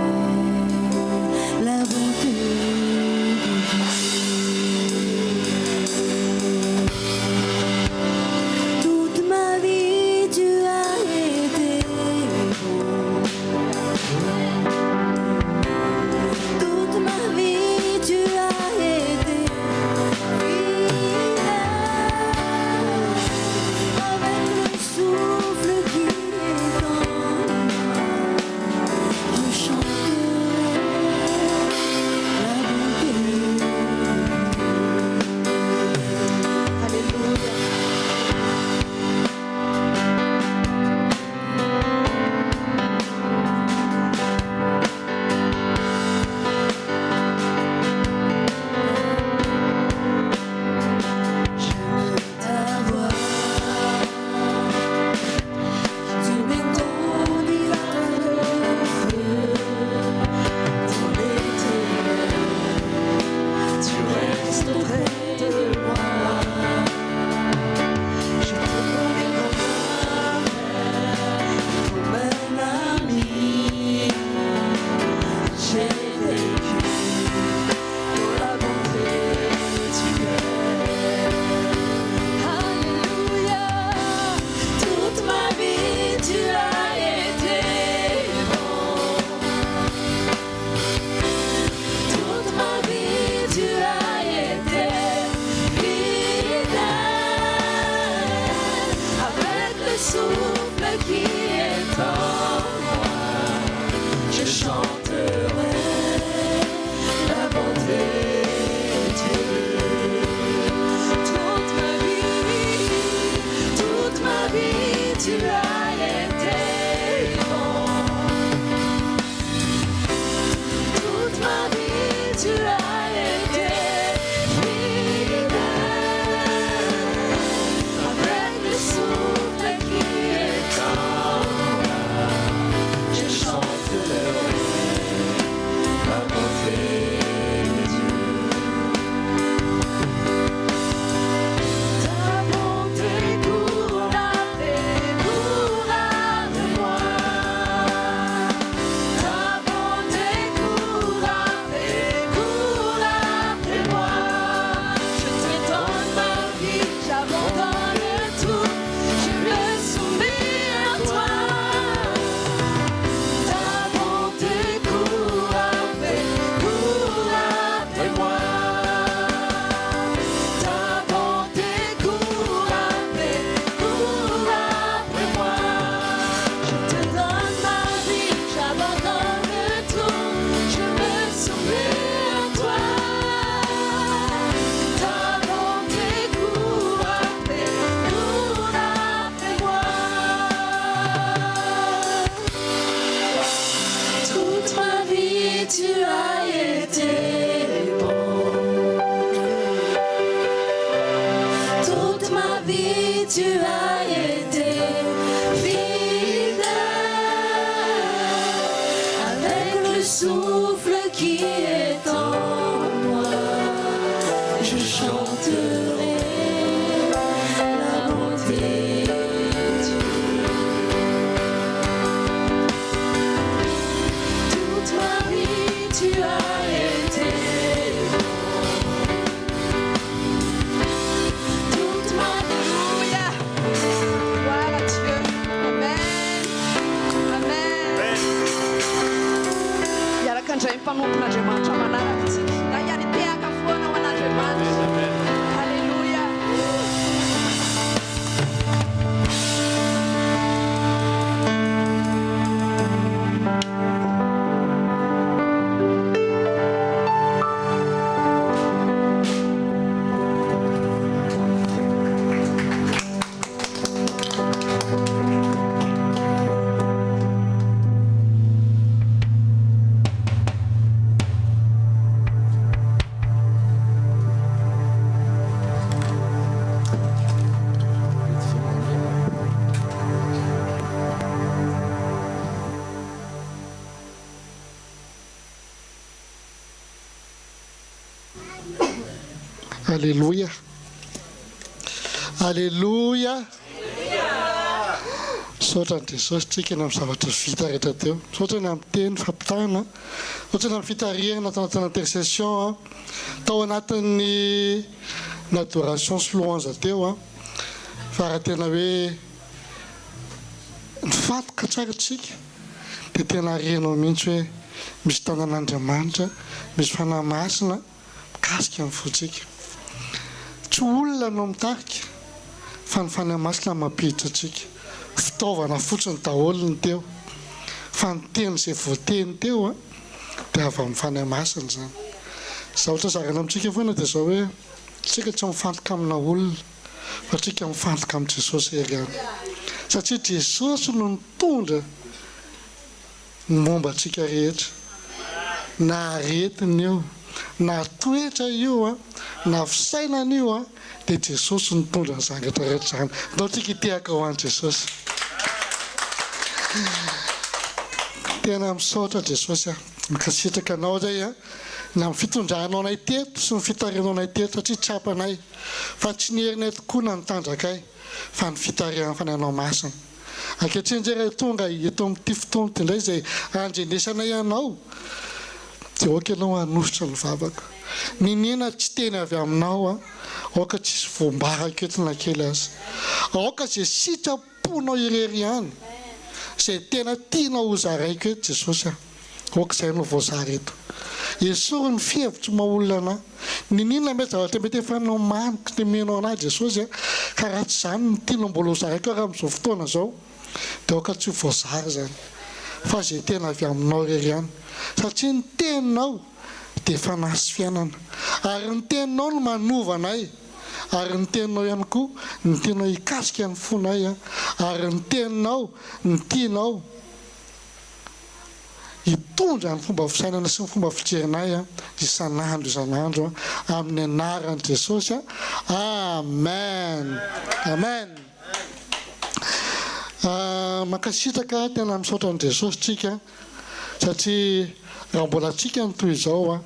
tu as été fidèle. Avec le souffle qui est en moi, je chanterai la bonté de Dieu. Toute ma vie, tu as été toute ma Alléluia. Gloire à Dieu. Amen. Amen. Iaraka indray mpanompon'Andriamanitra manaraka antsika. Na iaripehaka foana ho an'Andriamanitra. Alléluia. Alléluia. Alléluia. Saotra ny Jesosy tsika ny amin'ny zavatra vita rehetra teo. Saotra ny amin'ny teny fampitana. Saotra ny amin'ny fitariana tao anatin'ny intercession. Tao anatin'ny adoration sy louange teo. Fa raha tena hoe nifatika tsara tsika dia tena renao mihitsy hoe misy taonan'Andriamanitra, misy fanahy masina mikasika amin'ny fotsika. Tsy olona no mitarika fa ny fanahy masina mampiditra atsika. Fitaovana fotsiny daholo ny teo fa ny teny izay voateny teo dia avy amin'ny fanahy masina zany. Zavatra zarana amintsika foana dia zao hoe tsika tsy mifantoka amina olona fa tsika mifantoka amin'ny Jesosy ery ihany. Satria Jesosy no mitondra ny momba antsika rehetra. Na aretiny io, na toetra io, na fisainana io dia Jesosy nitondra ny zavatra rehetra zany. Ndao tsika hitehaka ho an'i Jesosy. Tena misaotra Jesosy mikasitraka anao zay na amin'ny fitondranao anay teto sy ny fitarianao anay teto satria tsy apanay fa tsy ny herinay tokoa na nitandrakay fa ny fitarian'ny fanahinao masina. Ankehitriny zay raha tonga eto amin'ity fotoana ity indray izay andrenesanay anao dia oka ianao hanositra ny vavaka. Ninena tsy teny avy aminao aoka tsisy voambaraka entina kely azy. Aoka izay sitraponao irery ihany izay tena tianao ho zaraiko eto Jesosy aoka izay no voazara eto. Esoro ny fihevitry maolona anahy. Ninona mety zavatra mety efa nao maniko ny menao anahy Jesosy ka raha tsy zany ny tianao mbola ho zaraiko raha amin'izao fotoana zao dia aoka tsy ho voazara zany fa izay tena avy aminao irery ihany. Satria ny teninao dia fanahy sy fiainana ary ny teninao no manova anay ary ny teninao ihany koa ny teninao hikasika ny fonay ary ny teninao ny tianao hitondra ny fomba fisainana sy ny fomba fijerinay isan'andro amin'ny anaran'i Jesosy. Amen. Amen. Mankasitraka tena misaotra an'i Jesosy tsika satria raha mbola tsika ny toy izao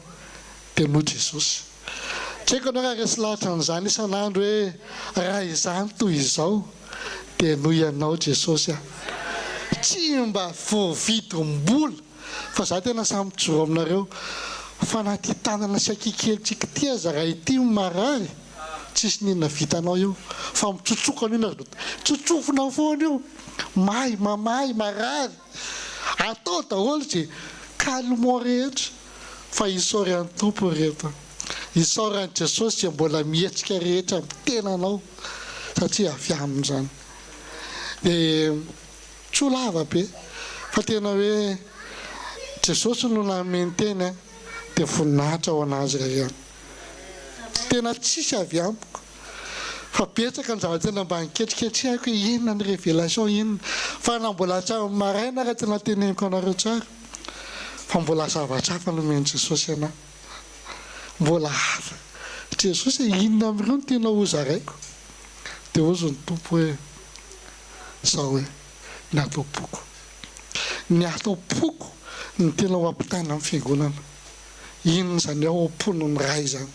dia noho Jesosy. Tsy haiko anao raha resy lahatra an'izany isan'andro hoe raha izany toy izao dia noho ianao Jesosy. Tsy mba voavidim-bola fa za tena samy mijoro aminareo fa na ty tanana sy akikelitsika ty aza raha ity marary tsisy ninona vitanao io fa mitsotsokana io na tsotsofona foana io mamahy marary atao daholo zay calmement rehetra fa isaory an'ny tompo rehetra, isaory an'i Jesosy zay mbola mihetsika rehetra amin'ny tenanao satria avy amin'izany dia tsy ho lava be fa tena hoe Jesosy no nameny teny dia voninahitra ho anazy raha ihany. Tena tsisy avy amiko fa betsaka ny zavatra tena mba niketriketrehako hoe inona ny révélation inona fa na mbola hatramin'ny maraina raha tena teneniko anareo tsara fa mbola zavatra hafa nomeny Jesosy anahy mbola hafa. Jesosy inona amin'ireo no tena ho zaraiko teo izy ny tompo hoe sao hoe ny atao poko ny atao poko ny tena ho ampitana amin'ny fiangonana inona zany ao am-pony ny ray zany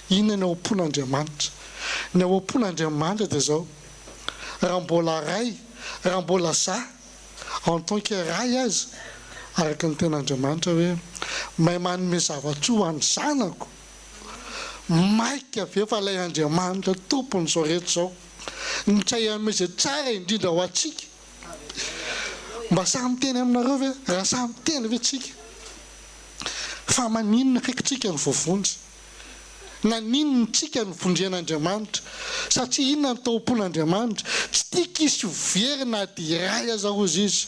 inona ny ao am-pon'Andriamanitra ny ao am-pon'Andriamanitra dia zao raha mbola ray raha mbola za en tant que ray azy araka ny ten'Andriamanitra hoe mahay manome zavatra ho an'ny zanako maika avy efa ilay Andriamanitra tompony zao rehetra zao ny tsay anome izay tsara indrindra ho antsika mba samy teny aminareo ve raha samy teny ve tsika fa maninona kaikitsika ny voavonjy na ninona tsika ny vondren'Andriamanitra satria inona ny taom-pon'Andriamanitra tsy tiaka izy ho very na dia ray aza ozy izy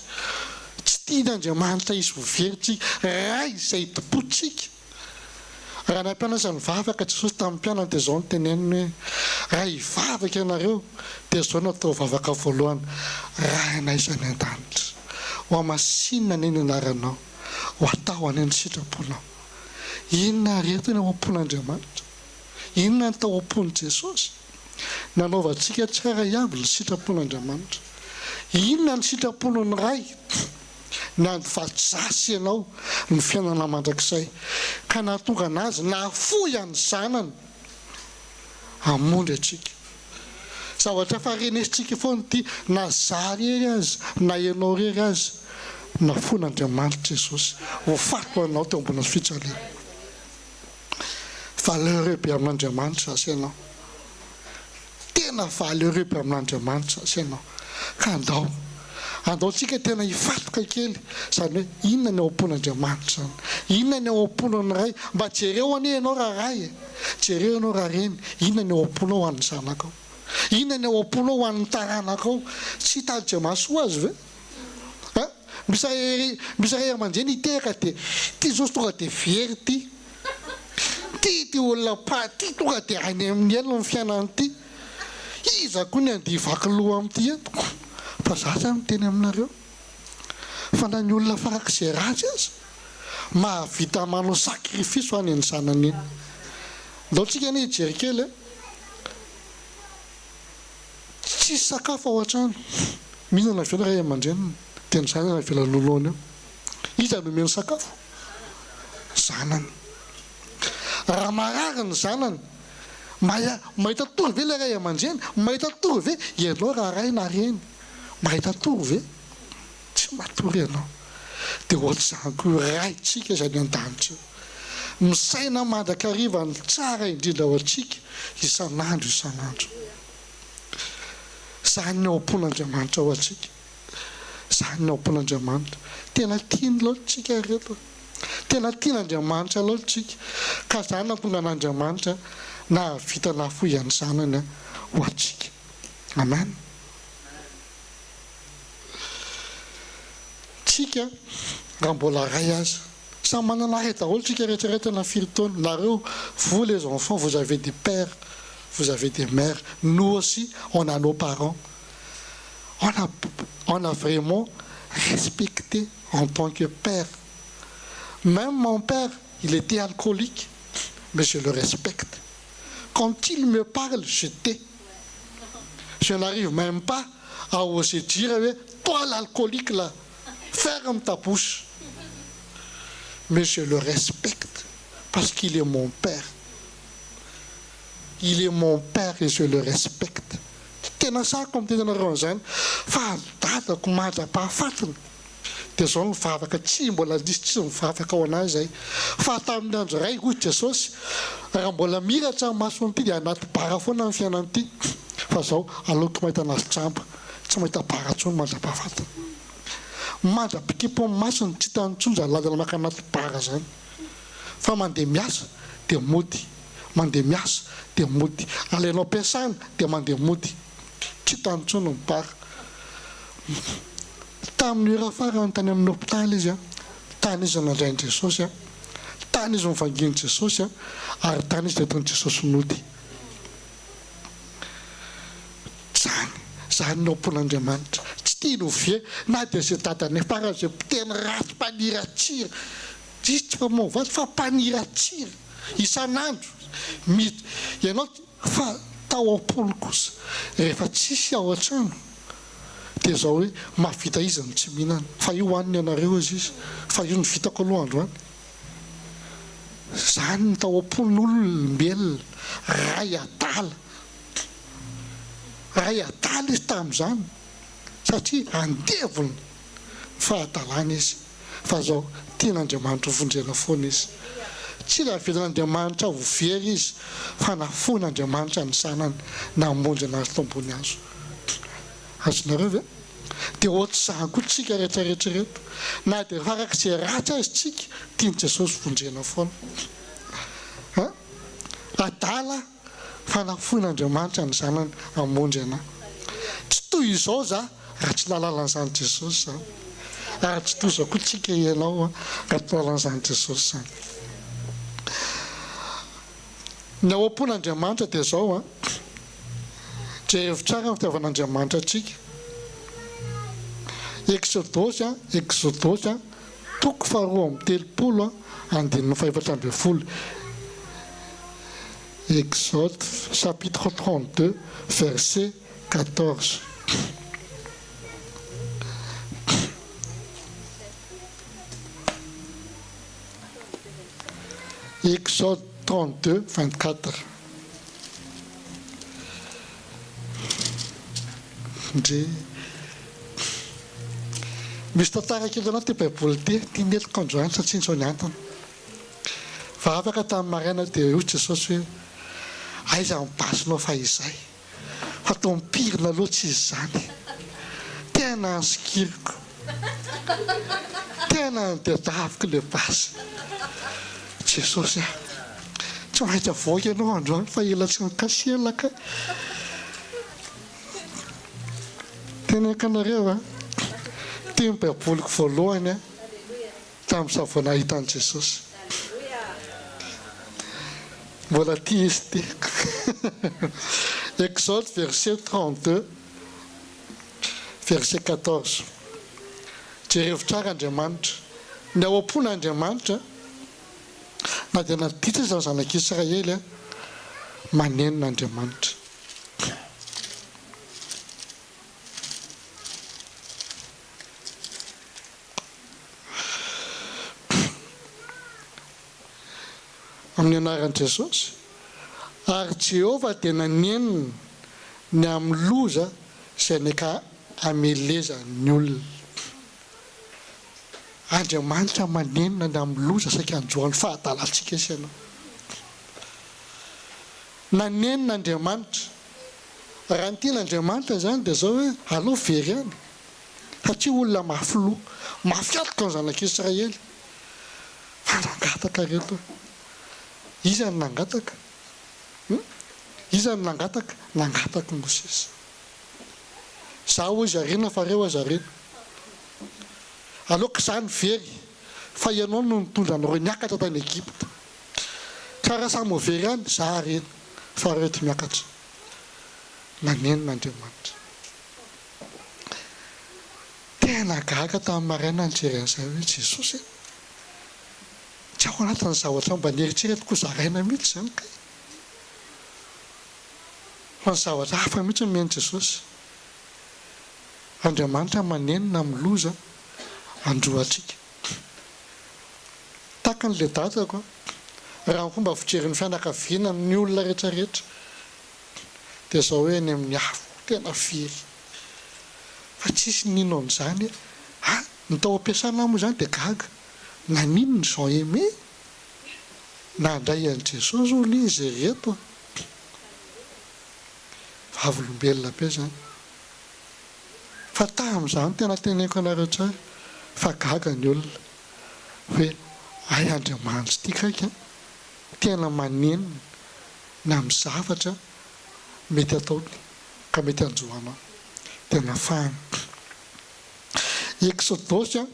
tsy tian'Andriamanitra izy ho very tsika ray izay topotsika raha ny ampianatra ny vavaka Jesosy tamin'ny mpianatra dia zao ny teneniny hoe raha hivavaka ianareo dia zao natao vavaka voalohany raha anay izany an-danitra ho amasinina ny anaranao ho atao any ny sitraponao inona reto ny ao am-pon'Andriamanitra inona ny tao am-pony Jesosy nanaovantsika tsara iaby ny sitrapon'Andriamanitra inona ny sitrapony ny ray na nyfatsasy ianao ny fiainana mandrakizay ka nahatonga anazy nahafoy any zanany hamonjy atsika zavatra faharenesitsika foana ity na za rery azy na ianao rery azy nafon'Andriamanitra Jesosy ho fato anao teo ambona fitsaliana valeureux be amin'Andriamanitra zasy ianao tena valeureux be amin'Andriamanitra zasy ianao ka andaotsika tena hifatoka kely zany hoe inona ny ao am-pon'Andriamanitra zany inona ny ao am-pon'ny ray mba jereo anie ianao raha ray jereo ianao raha reny inona ny ao am-ponao ho an'ny zanakao inona ny ao am-ponao ho an'ny taranakao tsy hitaditra maso ho azy ve misy ray aman-dreny hitehaka dia ty zao tonga dia very ty olona ty tonga dia any amin'ny elo ny fiainany ty iza koa ny andia vaky loha amin'ity eto fa za zany teny aminareo fa na ny olona farak'izay ratsy azy mahavita manao sakrifisy ho any ny zanany iny ndaotsika anie hijery kely tsisy sakafo ao an-trano mihinana vela ray aman-dreniny teny zanany vela loloana eo iza no omeny sakafo zanany raha marary ny zanany mahita tory ve le ray aman-dreny mahita tory ve ianao raha ray na reny mahita tory ve tsy matory ianao dia ohatr'izany koa raytsika zany an-danitra misaina mandrakariva ny tsara indrindra ao antsika isan'andro zany ny ao am-pon'Andriamanitra ao antsika zany ny ao am-pon'Andriamanitra tena tiany loatsika reto tena tian'Andriamanitra loatsika ka zany natonga an'Andriamanitra na vita nahafoy any zanany ho antsika amen tsika raha mbola ray azy samy manana ray daholo tsika rehetrarehetra na firy taona nareo vous les enfants vous avez des pères vous avez des mères nous aussi on a nos parents on a vraiment respecté en tant que père. Même mon père, il était alcoolique, mais je le respecte. Quand il me parle, je tais. Je n'arrive même pas à oser dire, toi l'alcoolique là, ferme ta bouche. Mais je le respecte parce qu'il est mon père. Il est mon père et je le respecte. Tena sakom tena ranzany fa dadako mandrapahafatana dia zao mivavaka tsy mbola disy tsy mivavaka ao anazy zay fa tamin'ny andro ray hoy Jesosy raha mbola miratra ny masony ity dia anaty bara foana ny fiainany ity fa zao aleoko mahita anazy tramba tsy mahita bara ntsony mandrapahafatana mandra-pikipo amin'ny masony tsy hitany ntsony zany ladana maka anaty bara zany fa mandeha miasa dia mody mandeha miasa dia mody alainao ampiasana dia mandeha mody tsy hitany ntsony ny bara tamin'ny raha farany tany amin'ny hôpitaly izy tany izy nandrainy Jesosy tany izy mivanginy Jesosy ary tany izy tetony Jesosy nody zany no am-pon'Andriamanitra tsy tia novie na dia zay dadany farany zay tena ratsy mpaniratsira tsy fa movaty fa mpaniratsira isan'andro ianao fa tao am-polo kosa rehefa tsisy ao an-trano dia zao hoe mahavita izy ny tsy mihinana fa io hoaniny anareo izy fa io ny vitako aloha androany zany ny tao am-pon'olombelona ray adala izy tamin'izany satria andevony fahatalana izy fa zao tian'Andriamanitra vondrena foana izy tsy raha vitan'Andriamanitra vovery izy fa nafon'Andriamanitra ny sanany namonjy anazy tombony azo azonareo ve dia ohatr'izany koa tsika rehetrarehetra reto na dia farak'izay ratsy azy tsika tiany Jesosy vondrena foana adala fa nafon'Andriamanitra ny zanany amonjy anahy tsy toy izao za raha tsy lalalan'izany Jesosy zany ary tsy toy izao koa tsika ianao raha tsy lalan'izany Jesosy zany ny ao am-pon'Andriamanitra dia zao jerevy tsara ny fitiavan'Andriamanitra atsika Exodosy toko faharoa amby telopolo andininy fahaefatra amby folo Exode chapitre 32 verset 14 Exode 32 24 ndre misy tantara kely anao ty baiboly ty netiko androany satria nizao ny antony fa afaka tamin'ny maraina dia io Jesosy hoe aiza mibasinao fa izay fa to mipirina aloha tsy izy zany tena ansikiriko tena andedaviko le basy Jesosy tsy mahita voaka ianao androany fa ela tsy mikasielaka tena kanareo ty baiboliko voalohany tamin'ny savona hitan'i Jesosy mbola ty izy ty Exode verset 32 verset 14 jerevy tsara Andriamanitra ny ao am-pon'Andriamanitra na dia naditra izany zanak'Israely manenon'Andriamanitra amin'ny anaran'i Jesosy ary Jehova dia nanenina ny amin'ny loza izay neka ameleza ny olona Andriamanitra manenina ny amin'ny loza saika androany fahadalantsika sy ianao nanenina Andriamanitra raha ny tian'Andriamanitra zany dia zao hoe aleo very any satria olona mafy loha mafiatoka ny zanak'Israely fa nangataka reto iza ny nangataka iza ny nangataka Mosesy zaho izy arena fa reo azy arena aloka zany very fa ianao no nitondra anareo niakatra tany Egypte tsara samy ho very any za arena fa reto miakatra nanenon'Andriamanitra tena gaga tamin'ny maraina nijeren'izay hoe Jesosy tsy ao anatin'ny zavatra mba nieritreretiko zaraina mihitsy zany ka fa ny zavatra hafa mihitsy mihany Jesosy Andriamanitra manenina amin'ny loza androatsika taka n'le datako raha ny fomba fijeren'ny fianakaviana ny olona rehetrarehetra dia zao hoe any amin'ny afo tena firy fa tsisy nino an'izany ny tao ampiasana moa zany dia gaga nanino ny Jean Aimé nandray an'i Jesosy olo izy reto vavolombelona be zany fa tamin'izany tena teneniko anareo tsara fa gaga ny olona hoe ay Andriamanitra ty kaiky tena manenina na amin'ny zavatra mety ataony ka mety anjoanao tena fahana Exodosy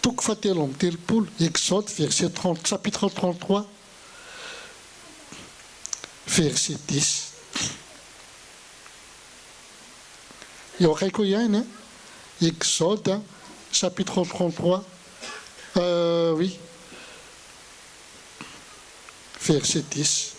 toko fahatelo amby telopolo Exode verset 30 chapitre 33 verset 10 eo akaiky ihany Exode chapitre 33 oui verset 10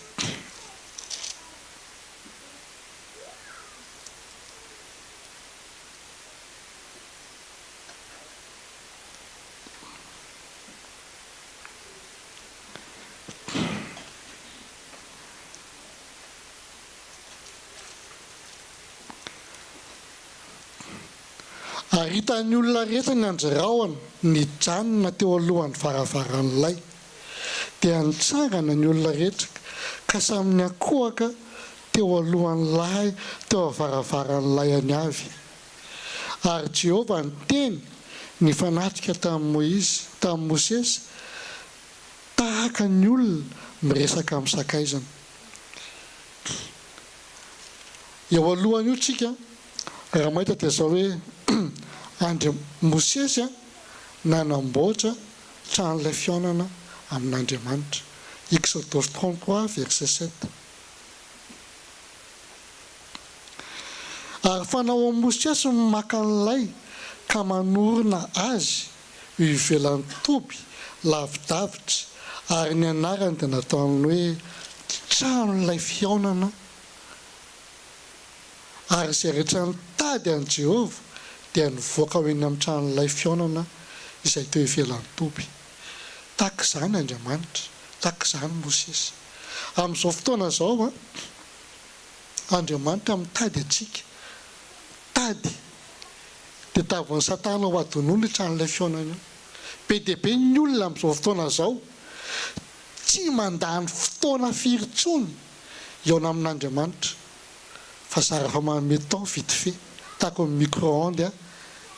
Ary hitan'ny olona rehetra ny anjiraoana nijanona teo alohan'ny varavaran'ilay dia nitsangana ny olona rehetra ka saminy akohaka teo alohan'ilay teo varavaran'ilay any avy. Ary Jehovah niteny nifanatrika tamin'ny Moïse, tamin'ny Mosesy tahaka ny olona miresaka amin'ny sakaizana. Eo alohan'io tsika raha mahita dia zao hoe Mosesy nanamboatra tranon'ilay fihaonana amin'Andriamanitra. Exodus 33 verset 7. Ary fanao amin'ny Mosesy maka an'ilay ka manorina azy io ivelan'ny toby lavidavitra ary ny anarany dia nataony hoe tranon'ilay fihaonana. Ary izay rehetra nitady an' Jehovah dia nivoaka ho eny amin'ny tranon'ilay fihaonana izay teo ivelan'ny toby. Tahaka izany Andriamanitra, tahaka izany Mosesy. Amin'izao fotoana izao Andriamanitra mitady atsika, tady dia tavon'ny Satana ho adonony tranon'ilay fihaonana io. Be dia be ny olona amin'izao fotoana izao tsy mandany fotoana firy intsony eo amin'Andriamanitra fa zara fa manome temps vite fait tahaka ny micro-ondes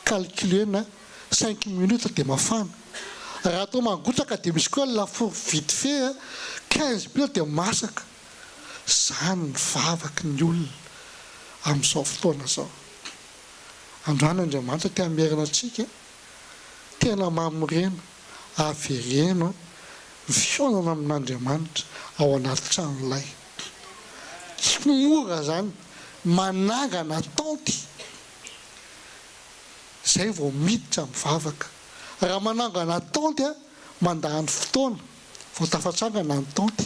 calculena 5 minutes dia mafana. Raha atao mangotraka dia misy koa lafaoro vite fait 15 minutes dia masaka. Izany ny vavaky ny olona amin'izao fotoana izao. Androany Andriamanitra tia merina antsika tena mamorena avereno ny fihaonana amin'Andriamanitra ao anaty tranon'ilay. Tsy mora zany manangana tanty zay vao miditra mivavaka. Raha manangana tanty mandany fotoana vao tafatsangana ny tanty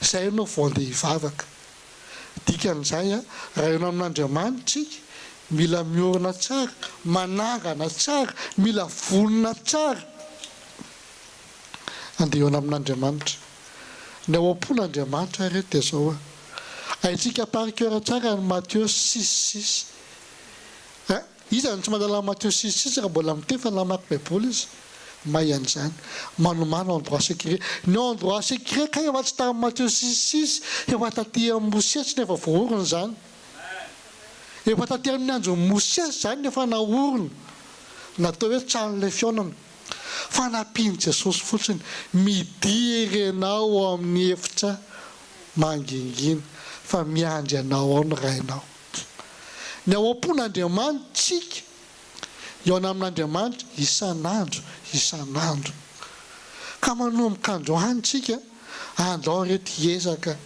zay no vao andeha hivavaka. Dikan'izay raha eo amin'Andriamanitra mila miorina tsara, manangana tsara, mila vonona tsara andeha eo amin'Andriamanitra. Ny ao am-pon'Andriamanitra reto dia zao haitsika par cœur tsara ny Matthieu 6:6. Iza ny tsy mandala Matthieu 6:6 raha mbola miteny fa namaky baiboly izy mahay an'izany. Manomano endroit secret. Ny endroit secret ka efa tsy tamin'ny Matthieu 6:6 efa taty amin'ny Mosesy nefa voaorina izany. Efa taty amin'ny andron'ny Mosesy izany nefa naorina natao hoe tranon'ilay fihaonana. Fa nampiany Jesosy fotsiny midiry ianao amin'ny efitra mangingina fa miandry anao ao ny rainao. Ny ao am-pon'Andriamanitra eo amin'Andriamanitra isan'andro ka manomboka androany tsika andao reto hiezaka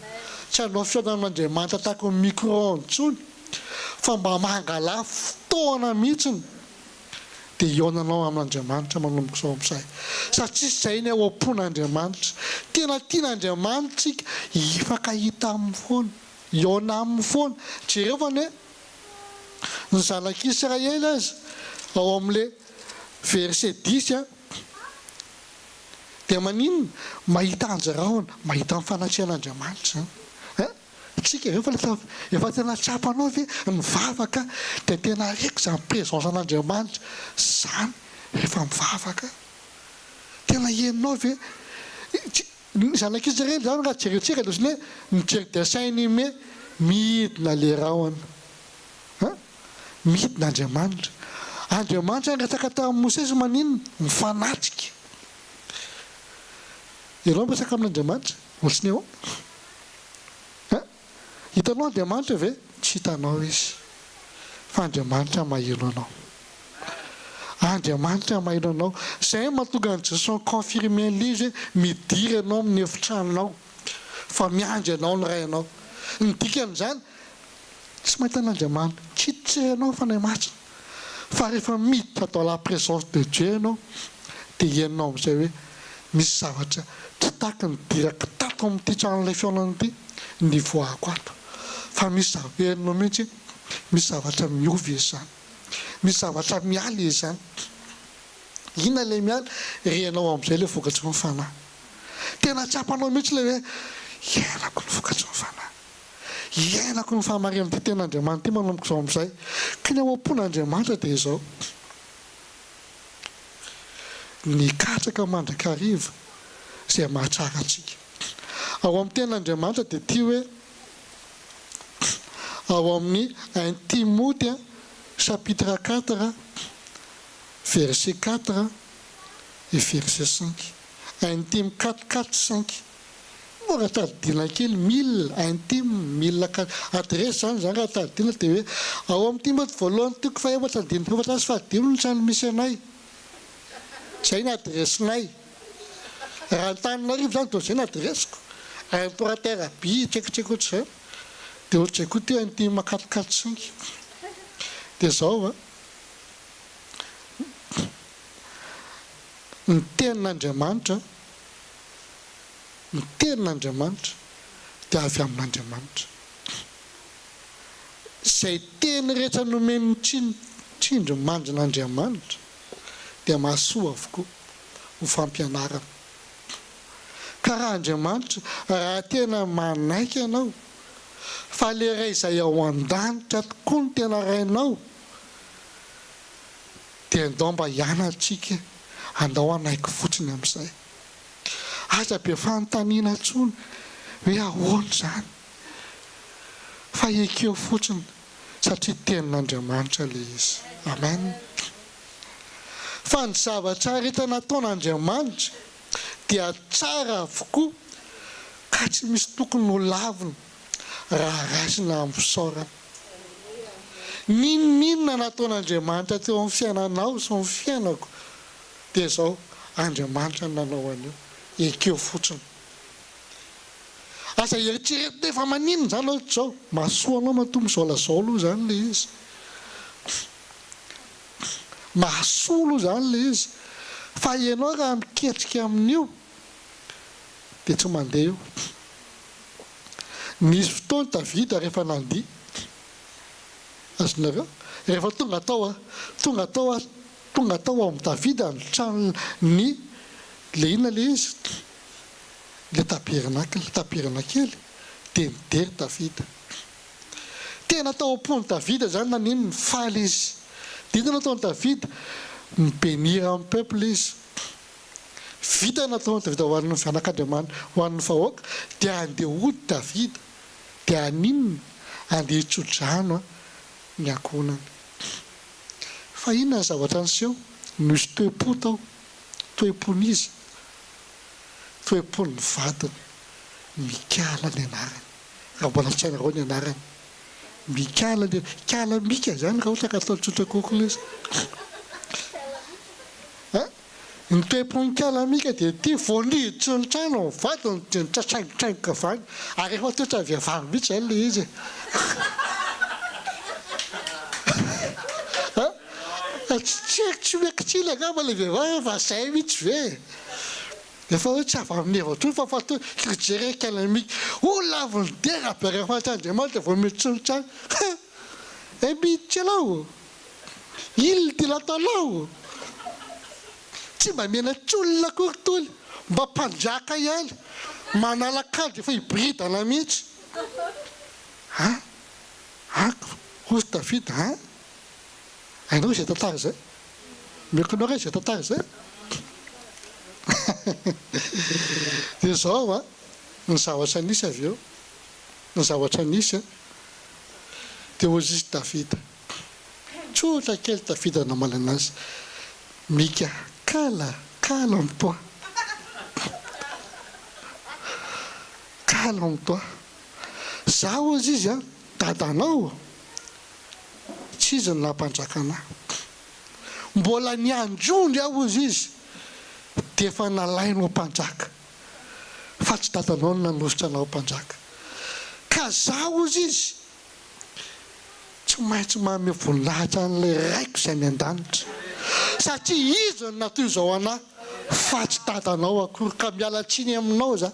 tsy hanao fihaonana amin'Andriamanitra tahaka ny micro-ondes intsony fa mba mangala fotoana mihitsiny dia ionanao amin'Andriamanitra manomboka izao amin'izay. Satria izay ny ao am-pon'Andriamanitra tena tian'Andriamanitra hifankahita amin'ny foana, iona amin'ny foana. Jereo fa ny zanak'Israely azy ao amin'ilay verset 10 dia maninona mahita anjiraona, mahita amin'ny fanatrian'Andriamanitra. Tsika efa tena tsapanao ve mivavaka dia tena reko izany présence an'Andriamanitra izany rehefa mivavaka. Tena henonao ve zanak'Israely zany raha jerentsika dia ohatrany hoe mijery dessin animé midina le rahona. Midina Andriamanitra. Andriamanitra resaka tamin'ny Mosesy maninona mifanatrika. Ianao miresaka amin'Andriamanitra ohatrany eo. Hitanao Andriamanitra ve? Tsy hitanao izy. Fa Andriamanitra maheno anao. Andriamanitra maheno anao. Izay mahatonga an'i Jesosy confirmer an'ilay izy hoe midiry ianao amin'ny efitranonao fa miandry ianao ny rainao. Ny dikan'izany tsy mahita an'Andriamanitra, kitsehanao fa nay marina. Fa rehefa miditra dans la présence de Dieu ianao dia henonao amin'izay hoe misy zavatra tsy tahaka ny diraka tato amin'ity tranon'ilay fihaonana ity ny voako ato. Fa misy zavatra henonao mihitsy misy zavatra miovy izany, misy zavatra miala izany. Inona ilay miala? Renao amin'izay ilay vokatry ny fanahy. Tena tsapanao mihitsy ilay hoe hiainako ny vokatry ny fanahy, iainako ny fahamarinana ty ten'Andriamanitra ty manomboka izao amin'izay ka ny ao am-pon'Andriamanitra dia izao ny katraka mandrakariva izay mahatsara antsika. Ao amin'ny ten'Andriamanitra dia ty hoe ao amin'ny 1 Timothée chapitre 4 verset 4 et verset 5. 1 Tim 4:4-5. Mora tadidina kely 1000 1 Tim 1004 adresse zany raha tadidina dia hoe ao amin'ny Timothée voalohany toko faefatra andininy faefatra sy fahadimy ny trano misy anay. Zay ny adressinay. Raha Antananarivo zany dia zay ny adressiko. Impérateur Bi tsekotseky ohatr'izay. Dia ohatr'izay koa ty 1 Tim 4:4-5. Dia zao ny tenin'Andriamanitra dia avy amin'Andriamanitra. Izay teny rehetra nomeny tsindry mandrin'Andriamanitra dia mahasoa avokoa ho fampianarana. Ka raha Andriamanitra raha tena manaiky ianao fa le ray izay ao an-danitra tokoa ny tena rainao dia andao mba hianantsika andao anaiky fotsiny amin'izay. Aza be fanontaniana intsony hoe ahoana zany fa ekeo fotsiny satria tenin'Andriamanitra le izy. Amen. Fa ny zavatra rehetra nataon'Andriamanitra dia tsara avokoa ka tsy misy tokony ho lavina raha raisina amin'ny fisaorana. Ninona nataon'Andriamanitra teo amin'ny fiainanao sy ny fiainako dia izao Andriamanitra nanao an'io ekeo fotsiny. Asa eritreretina efa maninona zany ohatra izao mahasoa anao matombo izao lazao aloha zany le izy. Mahasoa aloha zany le izy. Fa ianao raha miketrika amin'io dia tsy mandeha io. Nisy fotoana Davida rehefa nandiha azonareo rehefa tonga tao amin'ny Davida ny trano ny le inona le izy le tabernakely dia midery Davida. Tena tao am-pony Davida zany na nino faly izy. Dia nataony Davida mibenira amin'ny peuple izy. Vita nataony Davida ho an'ny fianak'Andriamanitra ho an'ny vahoaka dia andeha hody Davida dia aninona andeha hitso-drano ny ankonany. Fa inona ny zavatra niseho? Nisy toe-po tao, toe-pon'izy, toe-pon'ny vadiny Mikala ny anarany. Raha mbola tsy hainareo ny anarany Mikala Mika zany raha ohatra ka atao tsotra kokoa izy. Ny toe-pon'ny Mikala Mika dia ty voaniditra ny trano ny vadiny dia nitratrangotra vany ary efa toetra vehivavy mihitsy zany le izy. Tsy mekitsily angamba le vehivavy fa zay mihitsy ve. Efa hoe tsy avy amin'ny hevatro fa fatao krijery kalamika ho laviny dera berefa Andriamanitra vao miditra ny trano. E miditra alao il ty latalao tsy mba mena tsolona kortoly mba mpanjaka ihany manalakady efa hibridana mihitsy. Hozy Davida hainao izay tantara izay mekonao ray izay tantara izay. Dia izao ny zavatra nisy avy eo ny zavatra nisy dia hozy izy Davida tsotra kely Davida namala anazy Mika calme-toi calme-toi zaho ozy izy dadanao tsy izy ny nampanjakana mbola niandrondry aho ozy izy dia efa nalainao mpanjaka fa tsy dadanao no nanositra anao mpanjaka ka zaho ozy izy tsy maintsy manome voninahitra an'ilay raiko izay ny an-danitra satria izy ny natoy izao anahy fa tsy dadanao akory ka miala tsiny aminao za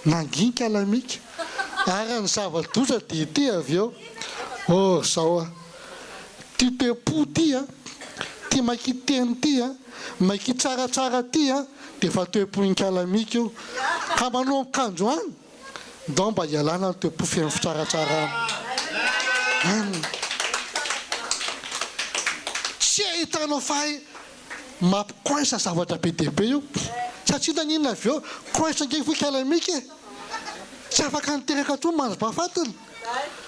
nanginika alamika ary ny zava-doza dia ity avy eo zao ty toe-po ty makiteny ty maki tsaratsara ty dia efa toe-ponika alamika io ka manomboka androany ndao mba hialana ny toepofeny fitsaratsarana tsy ahitanao fahy mampicoinsa zavatra be dehibe io satria naninona avy eo coinsa nge foikalamika e tsy afaka niteraka to manjom-pahafatana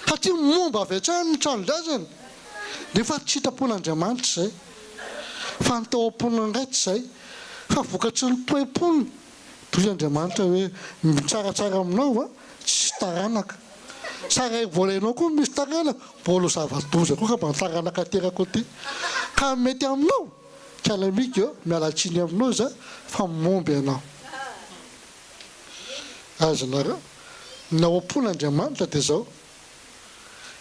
satria momba avy atrany ny tranodrazana nefa tsy hitapon'Andriamanitra zay fa ny tao am-ponina indray tsy zay fa vokatry ny toe-poniny toy Andriamanitra hoe mitsaratsara aminao a tsy taranaka tsara volainao koa misy taranaka bolo zava-doza koa ka mba taranaka teraka ty ka mety aminao kalamika eo mialatsiny aminao za fa momby ianao azonareo nao am-pon'Andriamanitra dia zao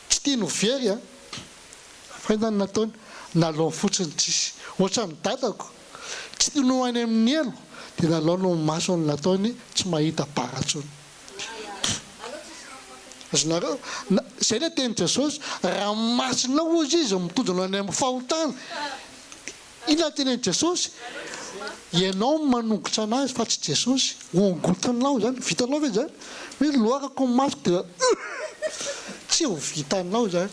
tsy tia novery a fa inany nataony nalao fotsiny tsisy ohatra ny dadako tsy tia no any amin'ny elo dia nalao no masony nataony tsy mahita baratsony azonareo zay le teny Jesosy raha masinao ozy izy mitondra any amin'ny fahotana inona teneny Jesosy ianao manongotra anazy fa tsy Jesosy ongotinao zany vitanao ve zany hoe loakako masoko dia tsy ho vitanao zany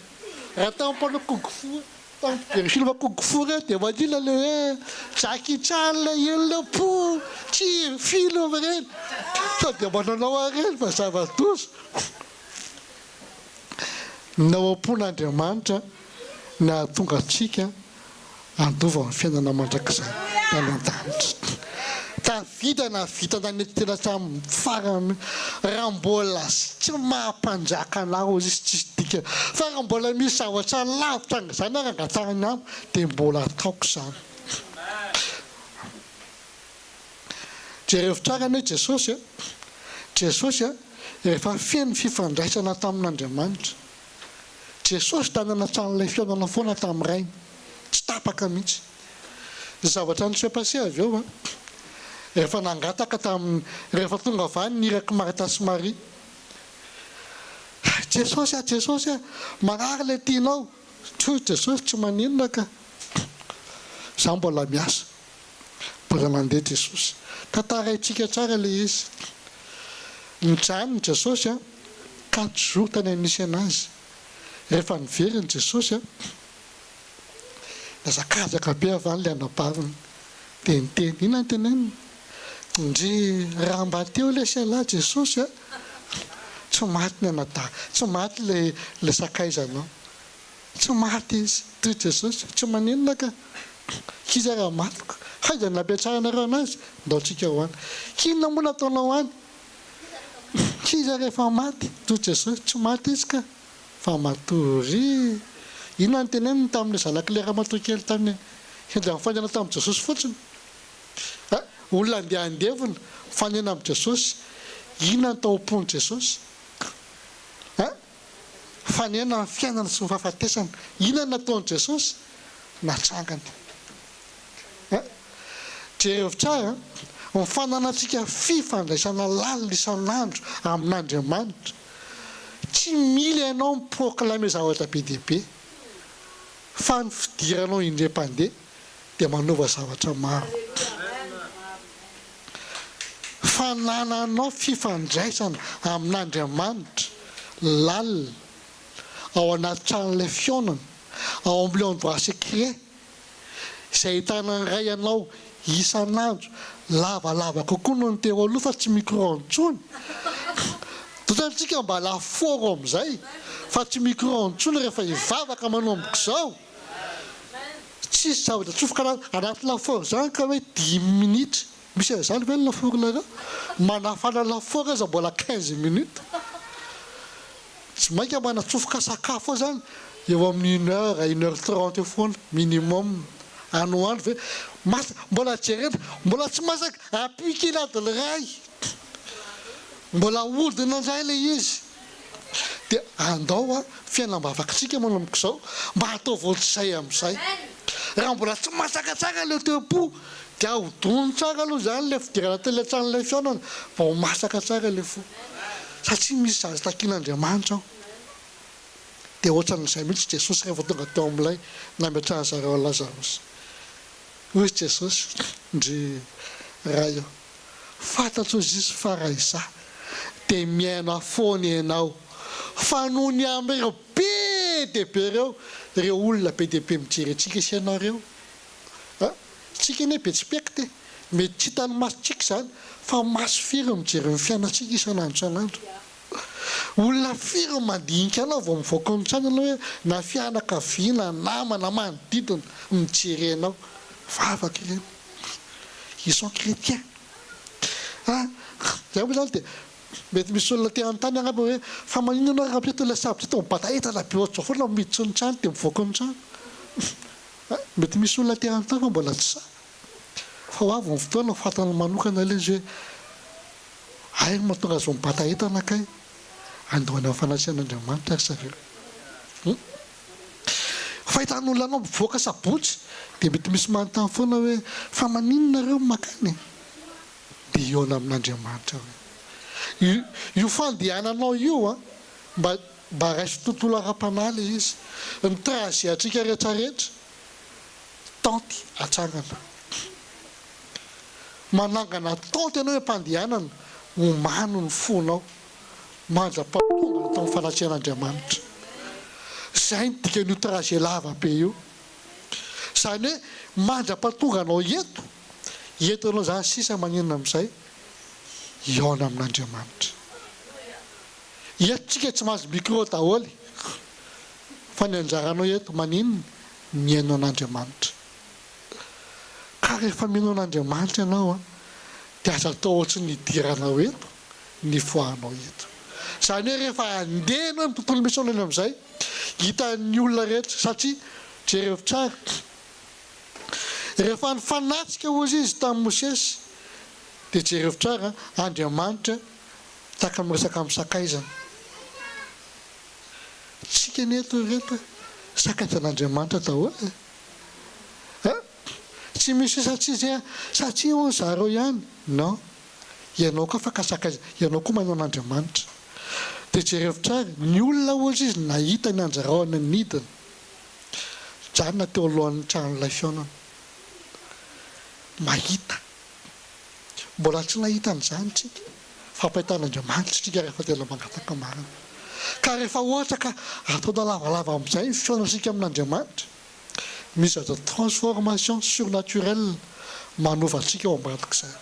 raha tampanao kogofo tampiberisilo fa kogofo re dia vadila le hoe Jackie Chan le elo le po tsy film reny sao dia mananao areny fa zava-doza nao am-pon'Andriamanitra ny ahatonga antsika andova ny fiainana mandrakizay tany-an-danitra tavita na vita nanetitena hatramin'ny farany raha mbola tsy mampanjaka anao izy tsisy dika fa raha mbola misy zavatra lavitra zany rangatahany amo dia mbola ataoko zany jereo tsarany hoe Jesosy a rehefa feno fifandraisana tamin'Andriamanitra Jesosy tanana tran'ilay fiainana foana tamin'ny rainy tsy tapaka mihitsy zavatra ny sepase avy eo a rehefa nangataka rehefa tonga vany niraky Marta sy Maria Jesosy a manary le tianao tso Jesosy tsy maninona ka za mbola miasa mbola mandeha Jesosy tantaraitsika tsara le izy nijanony Jesosy a 4 jours tany anisy anazy rehefa niveriny Jesosy a nazakazaka be avy any le anabaviny dia niteny inona ny teneniny ndry raha mba teo le sialahy Jesosy a tsy maty ny anada tsy maty le sakaizanao tsy maty izy toy Jesosy tsy maninona ka kiza raha matiko haiza napiatsaranareo anazy ndaotsika ho any kinona moa nataonao any kiza rehefa maty toy Jesosy tsy maty izy ka fa matory inona ny teneniny tamin'ny zanak'ilay ramatoa kely tamin'ny fanena tamin'ny Jesosy fotsiny olona andeha andevina fanena amin'ny Jesosy inona ny tao am-pony Jesosy fanena ny fiainana sy ny fahafatesana inona nataony Jesosy natsangany jereo tsara ny fananantsika fifandraisana lalina isan'andro amin'Andriamanitra tsy mila ianao miproclame zavatra be dehibe fa ny fidiranao indre-pandeha dia manova zavatra maro fanananao fifandraisana amin'Andriamanitra lalina ao anaty tran'ilay fionana ao amin'ilay endroit secret izay ahitana ny ray ianao isan'andro lavalava kokoa no ny teo aloha fa tsy micro-ondes totantsika mba laforo amin'izay fa tsy micro-ondes rehefa hivavaka manomboka izao tsisy zavatra tsofoka anaty laforo zany ka hoe 10 minitra misy azany ve ny laforo nareo manafana laforo aza mbola 15 minutes tsy mainka manatsofoka sakafo ao zany eo amin'ny 1h30 foana minimum anoandro ve mbola jerena mbola tsy masaka apikilady le ray mbola odina indray le izy dia andao a fiainam-bavakatsika manomboka izao mba ataovy ohatr'izay amin'izay raha mbola tsy masaka tsara le teopo dia hodony tsara aloha zany le fidirana tele tran'ilay fionana mba ho masaka tsara le fo satria misy zaza takian'Andriamanitra ao dia ohatran'izay mihitsy Jesosy rehefa tonga teo amin'ilay nametrahany zareo Lazarosy hoy Jesosy ndry ray eo fantatro izy fa raha izaho dia miaina foana ianao fa noho ny am'ireo be dia be ireo olona be dia be mijery antsika sy ianareo tsika ne be tsy peka te mety tsy hitany masotsika izany fa maso firy mijery ny fiainatsika isan'andro isan'andro olona firy mandinika anao vao mivoaka ny trano anao hoe na fianakaviana namana manodidina mijery anao vavaka ireny ils sont chrétiens zay moa zany dia mety misy olona te anontany agnabo hoe fa manino anao raha mipeta ilay sabotsy tao mibata entana be ohatry zao foana miditsy ny trano dia mivoaka ny trano mety misy olona te anontany fa mbola tsy sa fa ho avy ny fotoana fatany manokana ilay izy hoe ay mahatonga azo mibata entana kay andohany amin'ny fanasian'Andriamanitra ry zareo fahitan'olona anao mivoaka sabotsy dia mety misy manontany foana hoe fa maninonareo makany dia iona amin'Andriamanitra hoe io fandehananao io mba raisy tontolo ara-panahy ilay izy ny trajet atsika rehetrarehetra tenty atsangana manangana tenty ianao hoe mpandehanana omano ny fonao mandra-pahatonga atao amin'ny fanasian'Andriamanitra zay ny dikan'io trajet lava be io izany hoe mandra-pahatonga anao eto anao zany sisa maninona amin'izay iona amin'Andriamanitra etotsika tsy mahazo micro daholy fa ny anjaranao eto maninona miaino an'Andriamanitra ka rehefa miaino an'Andriamanitra ianao dia aza atao ohatry ny idiranao eto ny foanao eto izany hoe rehefa andeha anao ny tontolo misy anao amin'izay hitan'ny olona rehetra satria jereo tsara rehefa nyfanatsika ozy izy tamin'ny Mosesy dia jereo tsara Andriamanitra taka miresaka amin'ny sakaizana tsika neto rehetra sakaizan'Andriamanitra daholo tsy misy satria ho zareo ihany non ianao koa afaka sakaiza ianao koa manao an'Andriamanitra dia jereo tsara ny olona ozy izy nahita ny anjaraona nidina janona teo alohan'ny tranon'ilay fionana mahita mbola tsy nahita an'izany tsika fampahitan'Andriamanitra tsika rehefa tena mangataka marina ka rehefa ohatra ka ataona lavalava amin'izay fionatsika amin'Andriamanitra misy azo transformation surnaturelle manovantsika ao ambadik'izay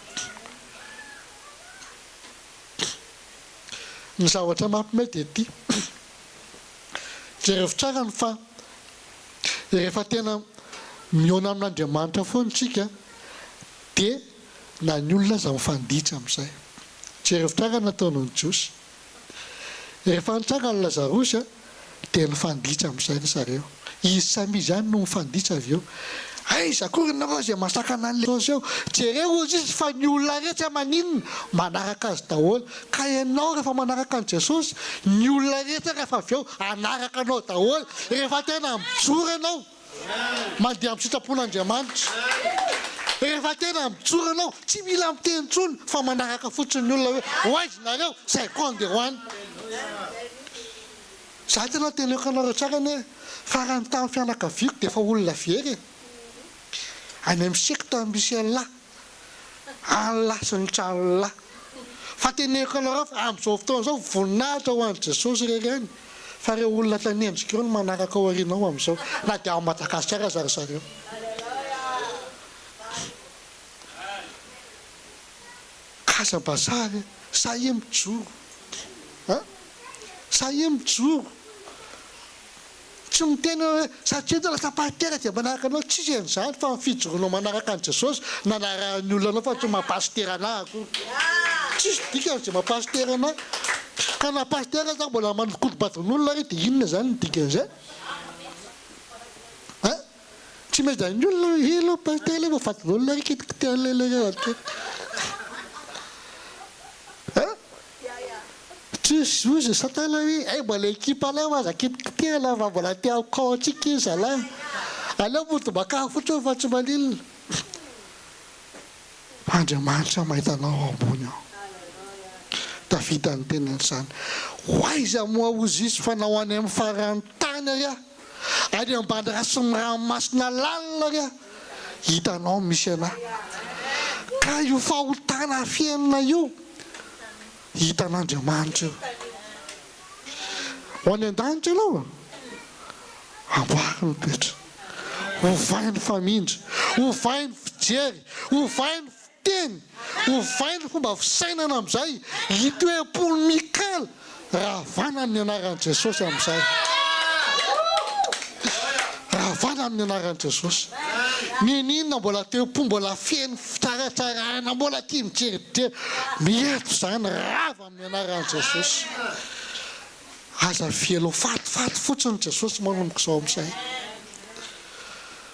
ny zavatra mampimety ety jereo tsara ny fa rehefa tena miona amin'Andriamanitra foana tsika dia na ny olona aza mifanditra amin'izay jereo tsara nataon'ny Jiosy rehefa nitsara ny Lazarosy dia nifanditra amin'izay ry zareo izy samy izany no mifanditra avy eo aiza akory nareo izay masakana an'ilay eo jereo ozy izy fa ny olona rehetra maninona manaraka azy daholo ka ianao rehefa manaraka an'i Jesosy ny olona rehetra rehefa avy eo anaraka anao daholo rehefa tena mijoro ianao mandeha amin'ny sitrapon'Andriamanitra rehefa tena mijoro ianao tsy mila miteny intsony fa manaraka fotsiny ny olona hoe hoaizy nareo zay koa andeha hoany za tena teneko anareo tsara ny farany tamin'ny fianakaviako dia efa olona very any amin'ny sekta misy an'lahy an'lahy sy ny tranolahy fa teneko anareo fa amin'izao fotoana izao voninahitra ho an'i Jesosy reny fa reo olona tanendrika ireo no manaraka ao aorianao amin'izao na dia ao Madagasikara zary zareo kazam-bazary sahy mijoro sahy mijoro tsy miteny hoe satria tena lasa pastera dia manaraka anao tsisy an'izany fa mifijoroanao manaraka an'i Jesosy nanarany olona anao fa tsy mahapastera anahy akory tsisy dikany zay mahapastera anahy ka na pastera za mbola manodikodobaton'olona ry dia inona zany ny dikan'izay tsy maintsy zany ny olona elo pastera le vafatin'olona ry kitikitian'lelekety tsisy ozy satana hoe ay mbola ekipa alay ho aza kitikitihana fa mbola te akao antsika izy alay aleo motombaka fotsiny fa tsy maninona Andriamanitra mahitanao ambony ao Davida ny tenan'izany hoaiza moa ozy izy fanao any amin'ny farany tany ary any ambany rasy ranomasina lalina ary hitanao misy anahy ka io fahotana fiainana io hitan'Andriamanitra io. Ho any an-danitra ianao amboary ny toetra, ovay ny famindra, ovay ny fijery, ovay ny fiteny, ovay ny fomba fisainana amin'izay. Hita hoe Paul Mikael ravana amin'ny anaran'i Jesosy amin'izay. Ravana amin'ny anaran'i Jesosy. Ninona mbola teo-po, mbola feno fitsaratsarana, mbola tia mijery mieto izany, rava amin'ny anaran'i Jesosy. Aza fielo fatifaty fotsiny Jesosy manomboka izao amin'izay.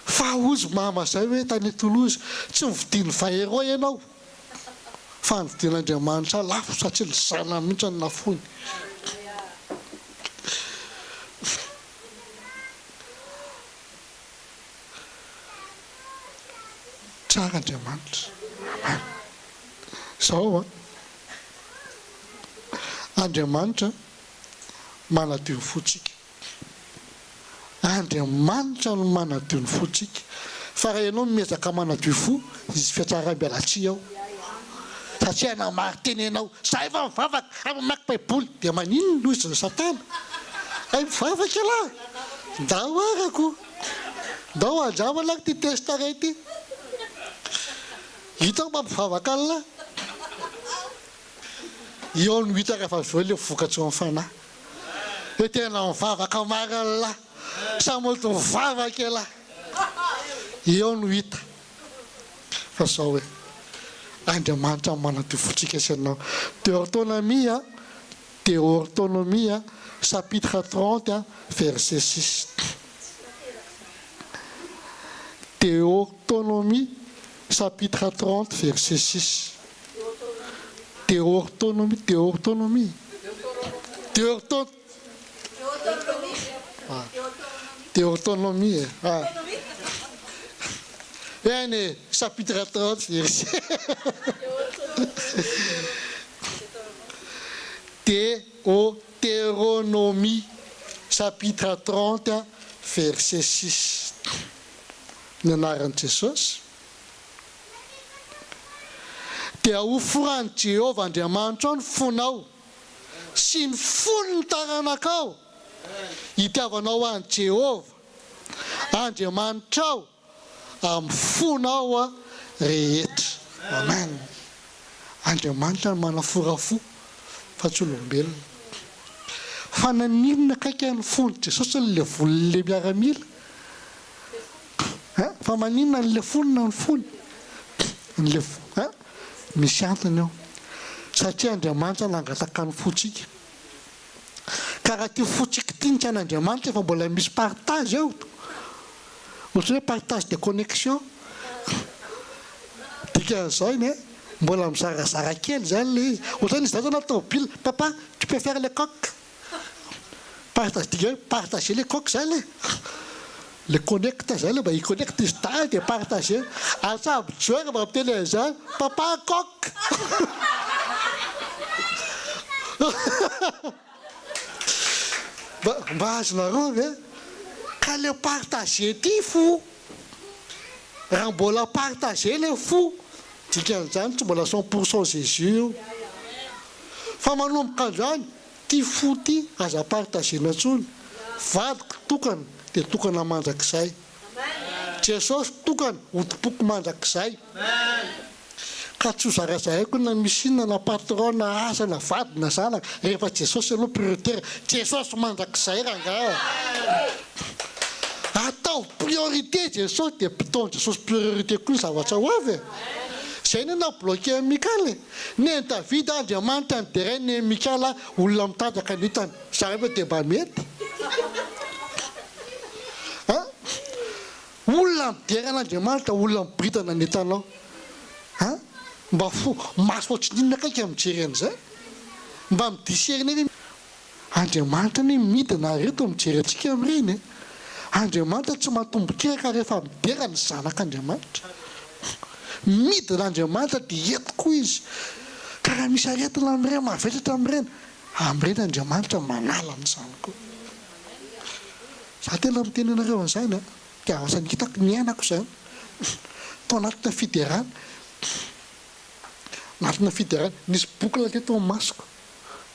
Fa ozy mama izay hoe tany Toulouse tsy nividiany vaheroa ianao, fa nividian'Andriamanitra lafo satria ny zanany mihitsy ny nafony. Tsara Andriamanitra. Amen. Izao Andriamanitra manadio ny fotsika. Andriamanitra no manadio ny fotsika. Fa raha ianao miezaka manadio fo, izy fiatsaram-bialatsia ao. Satria namary teny ianao, za efa mivavaka, aby mamaky baiboly, dia maninona noho izy Satana? Ay mivavaka lahy, ndao arako, ndao andrama lahy ty testa ray ty. Hitako mampivavaka lahy. Eo no hita rehefa avy eo ilay vokatsy amin'ny fanahy. Hoe tena mivavaka mara lahy, sa moto mivavaka lahy. Eo no hita. Fa sao hoe Andriamanitra manadio fotsika sanao. Deutéronomie, chapitre 30, verset 6. Deutéronomie, chapitre 30, verset 6. Deutéronomie. Bene, chapitre 30, verset. Deutéronomie, chapitre 30, verset 6. Ny anaran'i Jesosy. Dia hoforan'i Jehovah Andriamanitra ny fonao sy ny fony ny taranakao, hitiavanao an'i Jehovah Andriamanitrao amin'ny fonao rehetra. Amen. Andriamanitra no manafora fo fa tsy olombelona. Fa naninona kaiky ny fony Jesosy le volony le miaramila? Fa maninona le fony na ny fony? Le misy antony eo. Satria Andriamanitra nangataka ny fotsika. Ka raha ty fotsika ty ny tian'Andriamanitra efa mbola misy partage eo. Ohatra hoe partage de connexion. Dikan'izao iny mbola mizarazara kely zany le izy. Ohatra izy zany natao pile, papa, tu peux faire les coques. Partager les coques zany le connecte zany mba i-connecte izy ta dia partager. Asaby joera mba miteny an'izany, papa coque. Mba azonareo ve? Ka le partager ty fo. Raha mbola partager le fo, dikan'izany tsy mbola 100% Jésus io. Fa manomboka an'izany, ty fo ty aza partager intsony. Vadiko tokana dia tokana mandrakizay. Jesosy tokana hotopoko mandrakizay. Ka tsy ho zarazaiko na misy inona na patron na asa na vady na zanaka, rehefa Jesosy aloha prioritaire, Jesosy mandrakizay rangaha. Atao priorité Jesosy dia mpitaony Jesosy priorité koa ny zavatra ho avy. Zay ny na bloqué amin'ny Mikaly. Ny David Andriamanitra ny deray ny Mikaly olona mitanjaka ny hitany. Zareo dia mba mety. Olona mideran'Andriamanitra, olona mibritana ny hitanao. Mba fo maso ohatrin'inona kaiky mijery an'izay. Mba midiserina eny. Andriamanitra ny midina reto mijery antsika amin'ireny. Andriamanitra tsy matombotreka rehefa midera ny zanak'Andriamanitra. Midin'Andriamanitra dia etiko izy. Ka raha misy aretina amin'ireny mahavetratra amin'ireny, amin'ireny Andriamanitra manala ny zanako. Za tena miteny anareo an'izany dia avasany hitako ny ainako izany. Tao anatina fiderana anatina fiderana nisy boky lateto amin'ny masoko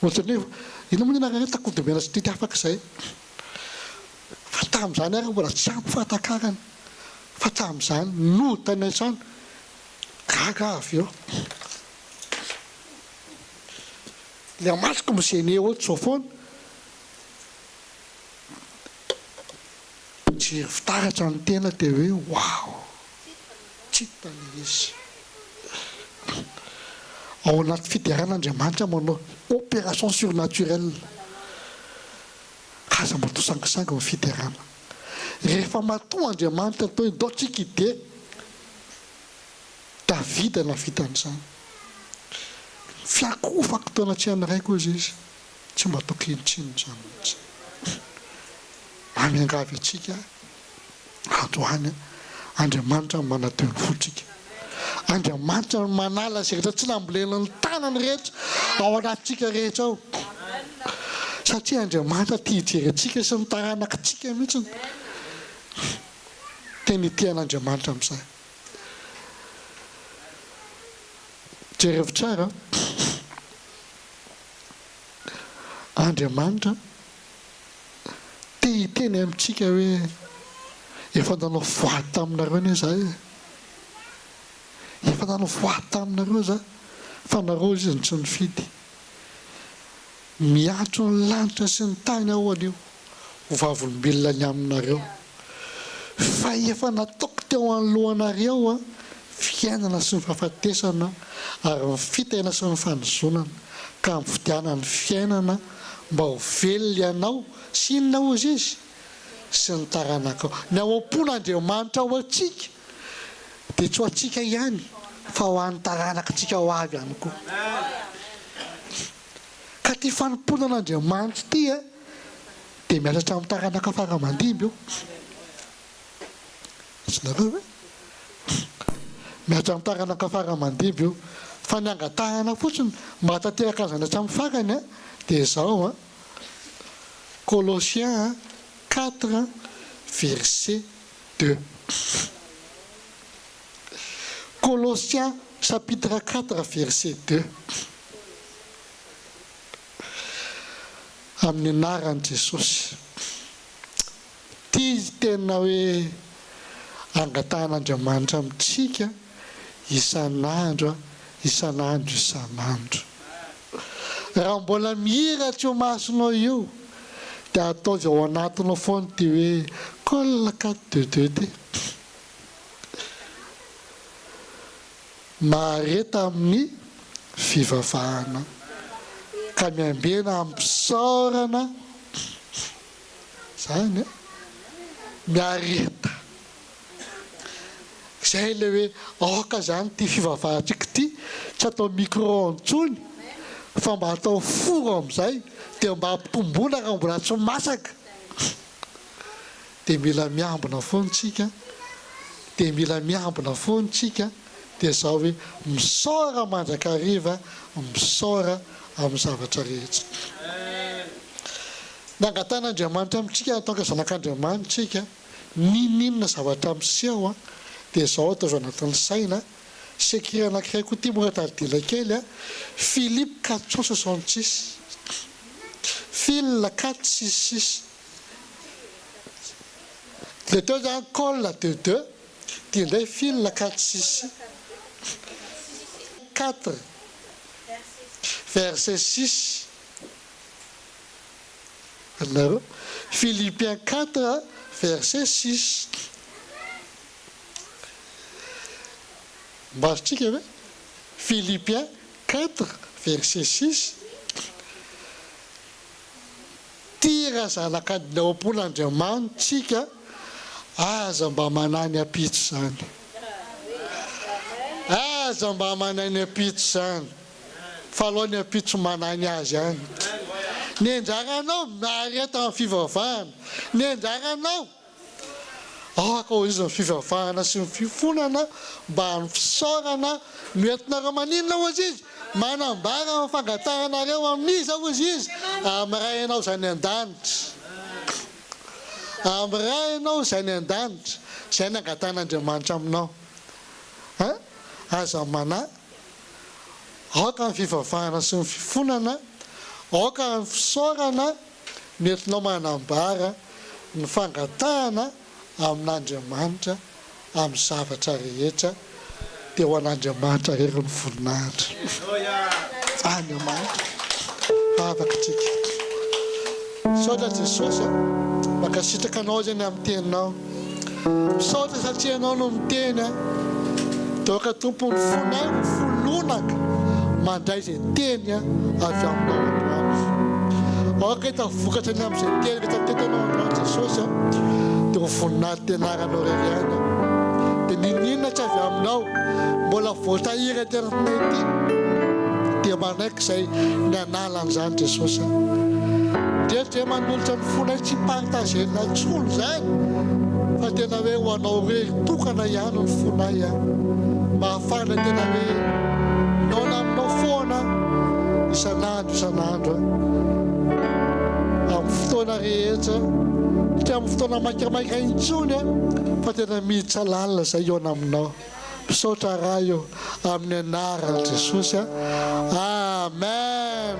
ohatrany hoe ino moa nanarana takodimena sy tety afaka izay fa tamin'izany ary mbola tsy ampy fahatakarana fa tamin'izany no tany an-trano gaga avy eo le masoko misene eo zao foana tsy fitaratra ny tena dia hoe wow tsy tany izy ao anaty fideran'Andriamanitra manao opération surnaturelle kaza matoa sangisangy ny fiderana rehefa matoa Andriamanitra toy dao tsika ide Davida navitan'izany fiakofako taona tsy anaraiko izy izy tsy mba tokinitsiny zany mihitsy mamiangavy atsika androany Andriamanitra manateo ny fotsika Andriamanitra manala izay rehetra tsy nambolena ny tanany rehetra ao anatintsika rehetra ao satria Andriamanitra tia hijery antsika sy ny taranakitsika mihitsy teny tian'Andriamanitra amin'izay jerevy tsara Andriamanitra tia hiteny amintsika hoe efa nanao voady taminareo anie zay efa nanao voady taminareo za fa nareo izy ny tsy nifidy miantso ny lanitra sy ny tany ao anio ho vavolombelona ny aminareo fa efa nataoko teo anoloanareo a fiainana sy ny fahafatesana ary ny fitaina sy ny fanozonana ka mifidiana ny fiainana mba ho velona ianao sy inona ozy izy sy ny taranakao ny ao am-pon'Andriamanitra ao atsika dia tsy ho atsika ihany fa ho an'ny taranakitsika ho avy ihany koa ka ty fanomponan'Andriamanitra ty a dia miasatra amin'ny taranaka faramandimby eo sy nareo hoe miasatra amin'ny taranaka faramandimby eo fa ny angatahana fotsiny mba tanteraka an'izany hatramin'ny farany a dia izao a Colossiens 4 verset 2 Colossiens chapitre 4 verset 2 amin'ny anaran'i Jesosy tia tena hoe angatan'Andriamanitra amintsika isan'andro raha mbola mihiratra eo masonao io dia ataovy ao anatinao foana ty hoe Col 4:2 ty mareta amin'ny fivavahana ka miambena ampisaorana zany miareta izay le hoe aoka zany ty fivavahantsika ty tsy atao micro-ondes fa mba atao foro amin'izay dia mba ampitomboana raha mbola tsy masaka dia mila miambina foantsika dia zao hoe misaora mandrakariva misaora amin'ny zavatra rehetra nangatan'Andriamanitra amintsika ataoka zanak'Andriamanitsika ninona zavatra miseho a dia zao ataovy anatin'ny saina sekira anankiray koa ty mora tadila kely a Philippe 4:66 Phil 4:66 le teo zany Col 2:2 dia indray Phil 4:66 4 verset 6 alors Philippiens 4 verset 6 mbasitsika hoe Philippiens 4 verset 6 tira zanakadina ao am-pon'Andriamanitsika aza mba manany apitso zany aza mba manany apitso zany fa aloha ny apitso manany azy any ny anjaranao mareta amin'ny fivavahana ny anjaranao aoka ho izy ny fivavahana sy ny fifonana mba ny fisaorana noentinareo maninona ozy izy manambara amin'ny fangatanareo amin'izy ozy izy amiray ianao zany an-danitra amiray ianao zany an-danitra zay ny angatan'Andriamanitra aminao aza mana aoka ny fivavahana sy ny fifonana aoka ny fisaorana nentinao manambara ny fangatahana amin'Andriamanitra amin'ny zavatra rehetra dia ho an'Andriamanitra rery ny voninahitra. Andriamanitra afaka tsika misaotra Jesosy mankasitraka anao zany amin'ny teninao misaotra satria anao no miteny toka tompony fonay folonaka mandray zay teny avy aminao androany aoka hita vokatra ny amin'izay teny rehetra tetanao androany Jesosy dia ho voninahitra tenaranao rery ihany dia ninona tsy avy aminao mbola voatahiry eternité dia manaiky izay ny analan'izany Jesosy dia manolotra ny fonay tsy partagena tsolo zany fa tena hoe ho anao rery tokana ihany ny fonay mahafana tena hoe naona aminao foana isan'andro amin'ny fotoana rehetra satria amin'ny fotoana maikamaika intsony fa tena miditra lalina zay eo aminao misaotra raha io amin'ny anaran'i Jesosy. Amen.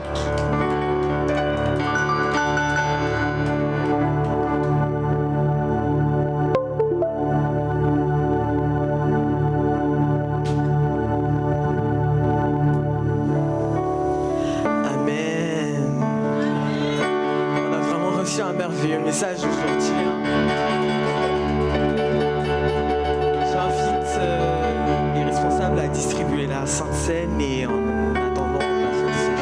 Un merveilleux message aujourd'hui. J'invite les responsables à distribuer la Sainte Seine et en attendant, on va faire ça.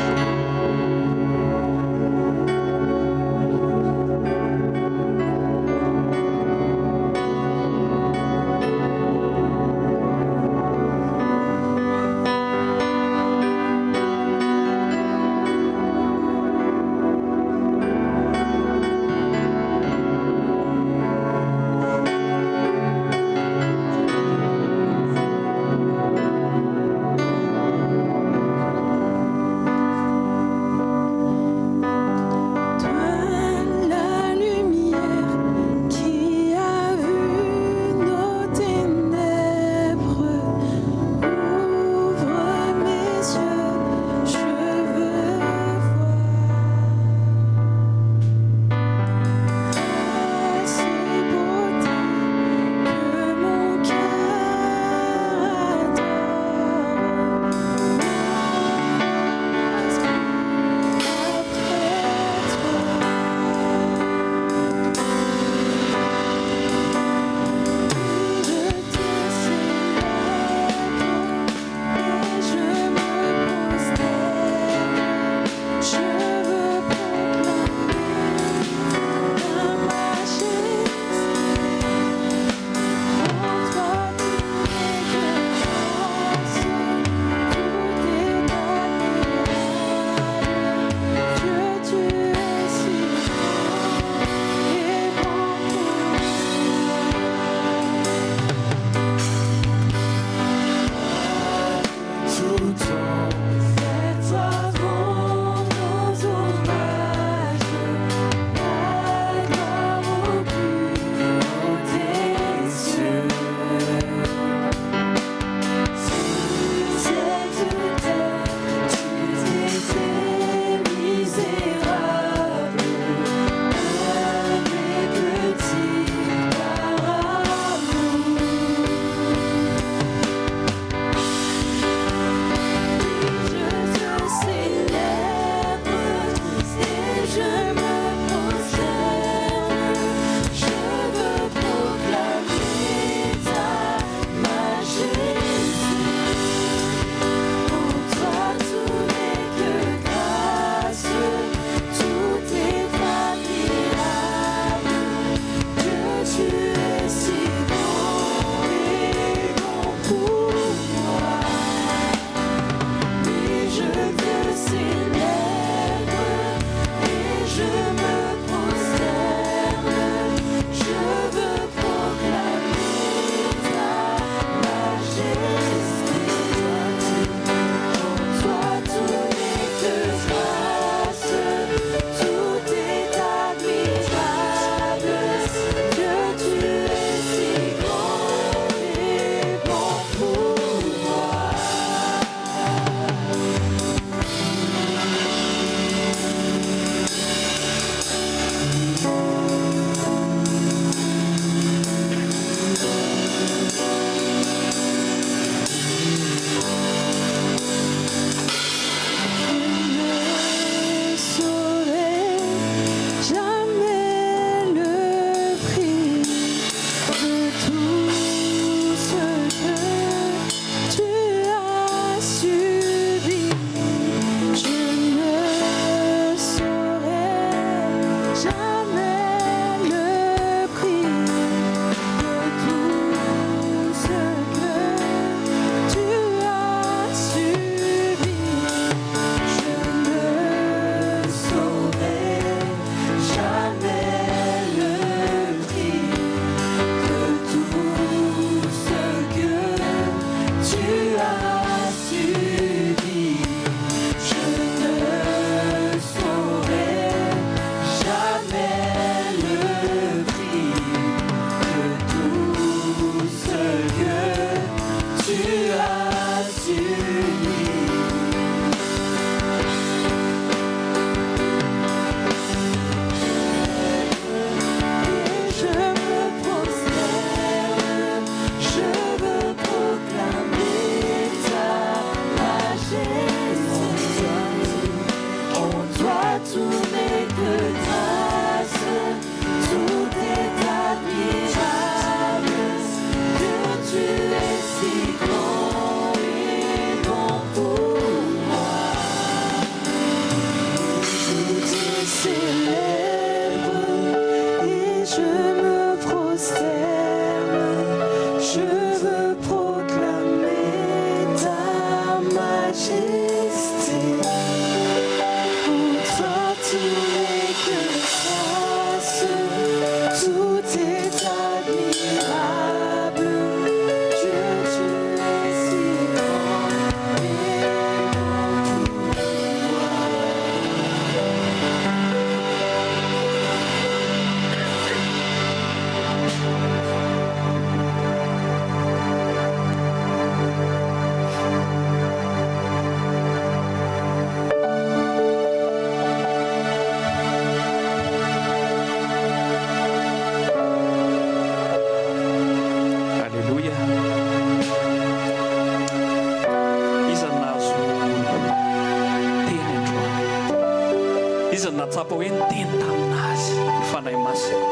m'élève et je me prosterne. Je veux proclamer ta majesté. Pour toi tout n'est que grâce, tout est admirable. Dieu, tu es si grand et grand pouvoir. Alléluia. Iza nazo teny androany. Iza natsapa hoe teny taminazy ifanahy masina.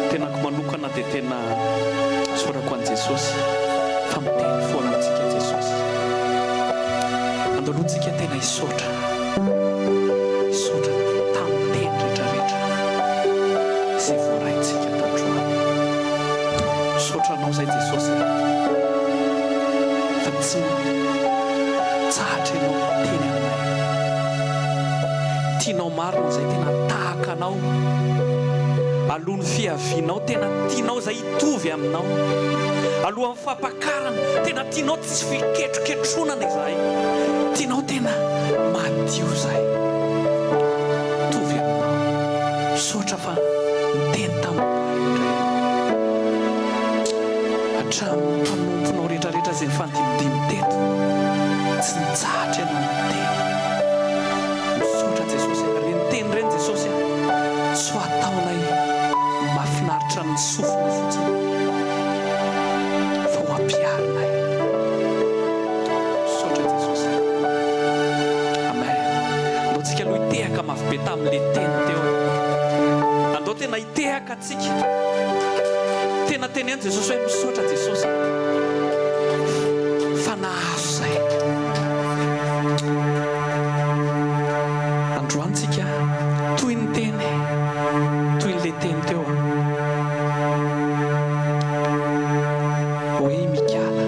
Tenako manokana dia tena sorako an Jesosy fa miteny foana antsika Jesosy. Andaloantsika tena hisotra tamin'ny teny rehetrarehetra izay voaraintsika tandroany. Sotranao zay Jesosy fa tsy tsahatra ianao teny aminay. Tianao marina zay tena tahaka anao. Alohan'ny fiavianao tena tianao zay hitovy aminao. Alohan'ny fampakarana tena tianao tsisy fiketroketronana izahay. Tianao tena madio zay tovy aminao. Sotra fa miteny tamin'ny hatramin'ny mpanomponao rehetrarehetra zay mifandimidimy teto tsy nitsahatra ianao miteny. Misotra Jesosy reny teny reny Jesosy tsy ho ataonay mahafinaritra ny sofina fotsiny fa ho ampiarinay. Misotra Jesosy. Amen. Andaontsika aloha hitehaka mafy be tamin'le teny teo. Andao tena hitehaka atsika. Tena teneno Jesosy hoe misotra Jesosy fa nahazo zay. Androantsika toy ny teny, toy n'le teny teo hoe Mikaala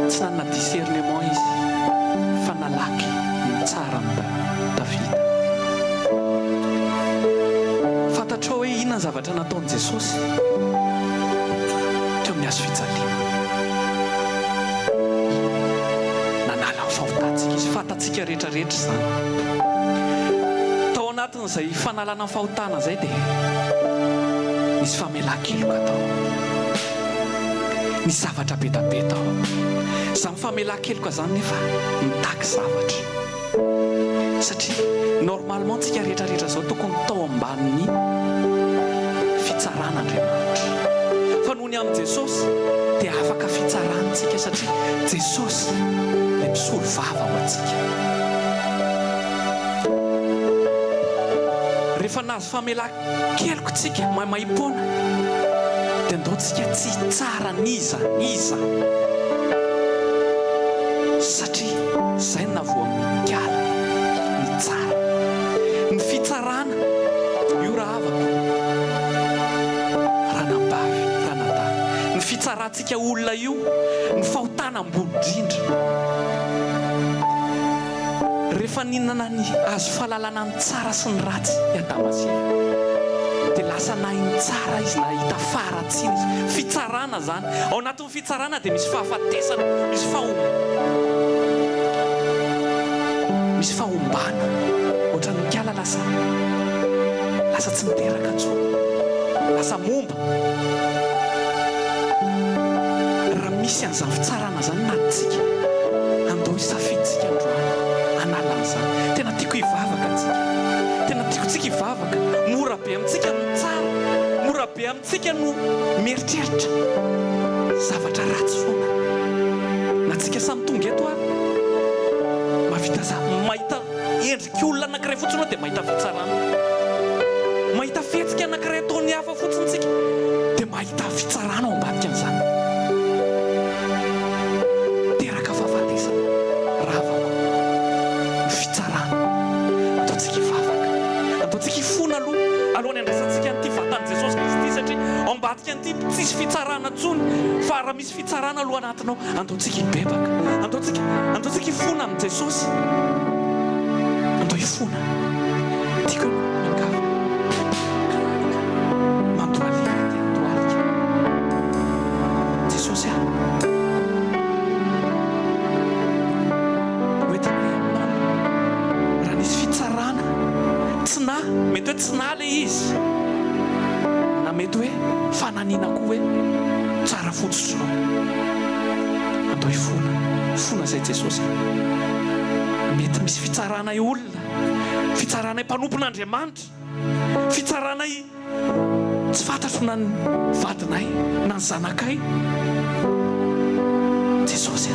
tsy nanana discernement izy fa nalaky ny tsara ny Davida. Fantatrao hoe inona ny zavatra nataon'i Jesosy teo amin'ny hazo fijaliana. Nanala ny fahotantsika izy, fantatsika rehetrarehetra zany. Tao anatin'izay fanalana ny fahotana zay dia nisy famelan-keloka tao, nisy zavatra be da be tao. Izany famelan-keloka zany nefa mitaky zavatra, satria normalement tsika rehetrarehetra zao tokony tao ambanin'ny fitsaran'Andriamanitra. Fa noho ny amin'ny Jesosy dia afaka fitsarantsika satria Jesosy ilay misolo vava ho antsika. Rehefa nahazo famelan-keloka tsika maimaimpona dia andaontsika tsy tsara niza satria zay navoamikaala ny tsara ny fitsarana. Io raha avako ranambavy ranadahy ny fitsarantsika olona io ny fahotana ambony indrindra. Rehefa ninana ny azo fahalalana ny tsara sy ny ratsy i Adama sy Eva dia lasa nahiny tsara izy, nahita faharatsiana izy. Fitsarana zany, ao anatin'ny fitsarana dia misy fahafatesana, misy fahombana. Ohatran'ny Mikaala lasa tsy miteraka intsony, lasa momba. Raha misy an'izany fitsarana zany natintsika, andao hisafiditsika androany hanala an'izany. Tena tiako hivavaka antsika, tena tiako tsika hivavaka. Mora be amintsika no tsara, mora be amintsika no mieritreritra zavatra ratsy foana. Na tsika samy tonga eto ary mavita mahita endriky olona anankiray fotsiny dia mahita fitsarana, mahita fihetsika anankiray ataon'ny hafa fotsiny tsika dia mahita fitsarana ao ambadika an'izany. misy fitsarana tsony fa raha misy fitsarana aloha anatinao andaontsika hibebaka andaontsika hifona amin'ny Jesosy andao hifona tiako miangava mandoalika dia andoalika Jesosy oentinay aminao raha nisy fitsarana tsy na mety hoe tsy na le izy na mety hoe fananina koa hoe tsara fotsotronao andao hifona zay Jesosy mety misy fitsaranay olona fitsaranay mpanompon'Andriamanitra fitsaranay tsy fantatro na ny vadinay na ny zanakay Jesosy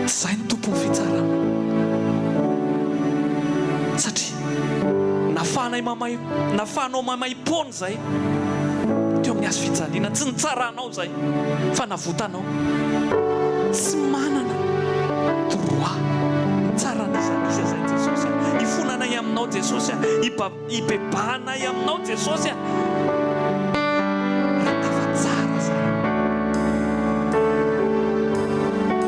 tsy zay ny tompon'ny fitsarana satria nafanao mamay-pony zay teo amin'ny azo fijaliana tsy nitsaranao zay fa navotanao tsy manana droit tsaran'izan'iza zay Jesosy hifonanay aminao Jesosy hibebanay aminao Jesosy raha tafatsara zay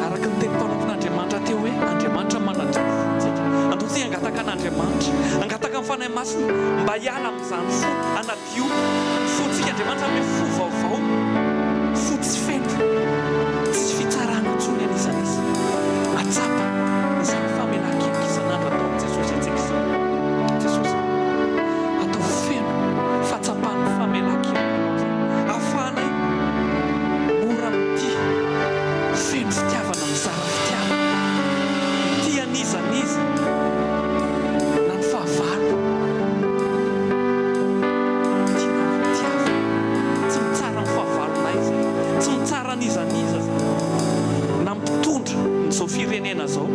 araka ny teny mpanompon'Andriamanitra teo hoe Andriamanitra manadrofontsika andotsika angataka an'Andriamanitra angataka amin'ny fanahy masina mba hiala amin'izany fo anadio fotsika Andriamanitra ame fo vaovao fo tsy feno tsisy fitsarana ntsony an'izan'izy atsapa izany famelan-keloka isan'andro atao Jesosy antsika Jesosy atao feno fahatsapany famelan-keloka ahafahanay mora mity feno fitiavana mizara fitiavana ty an'izaniza na ny fahavalo tianao fitiavana tsy mitsara ny fahavalonay zay tsy mitsara n'izaniza zay na mpitondra n'izao firenena zao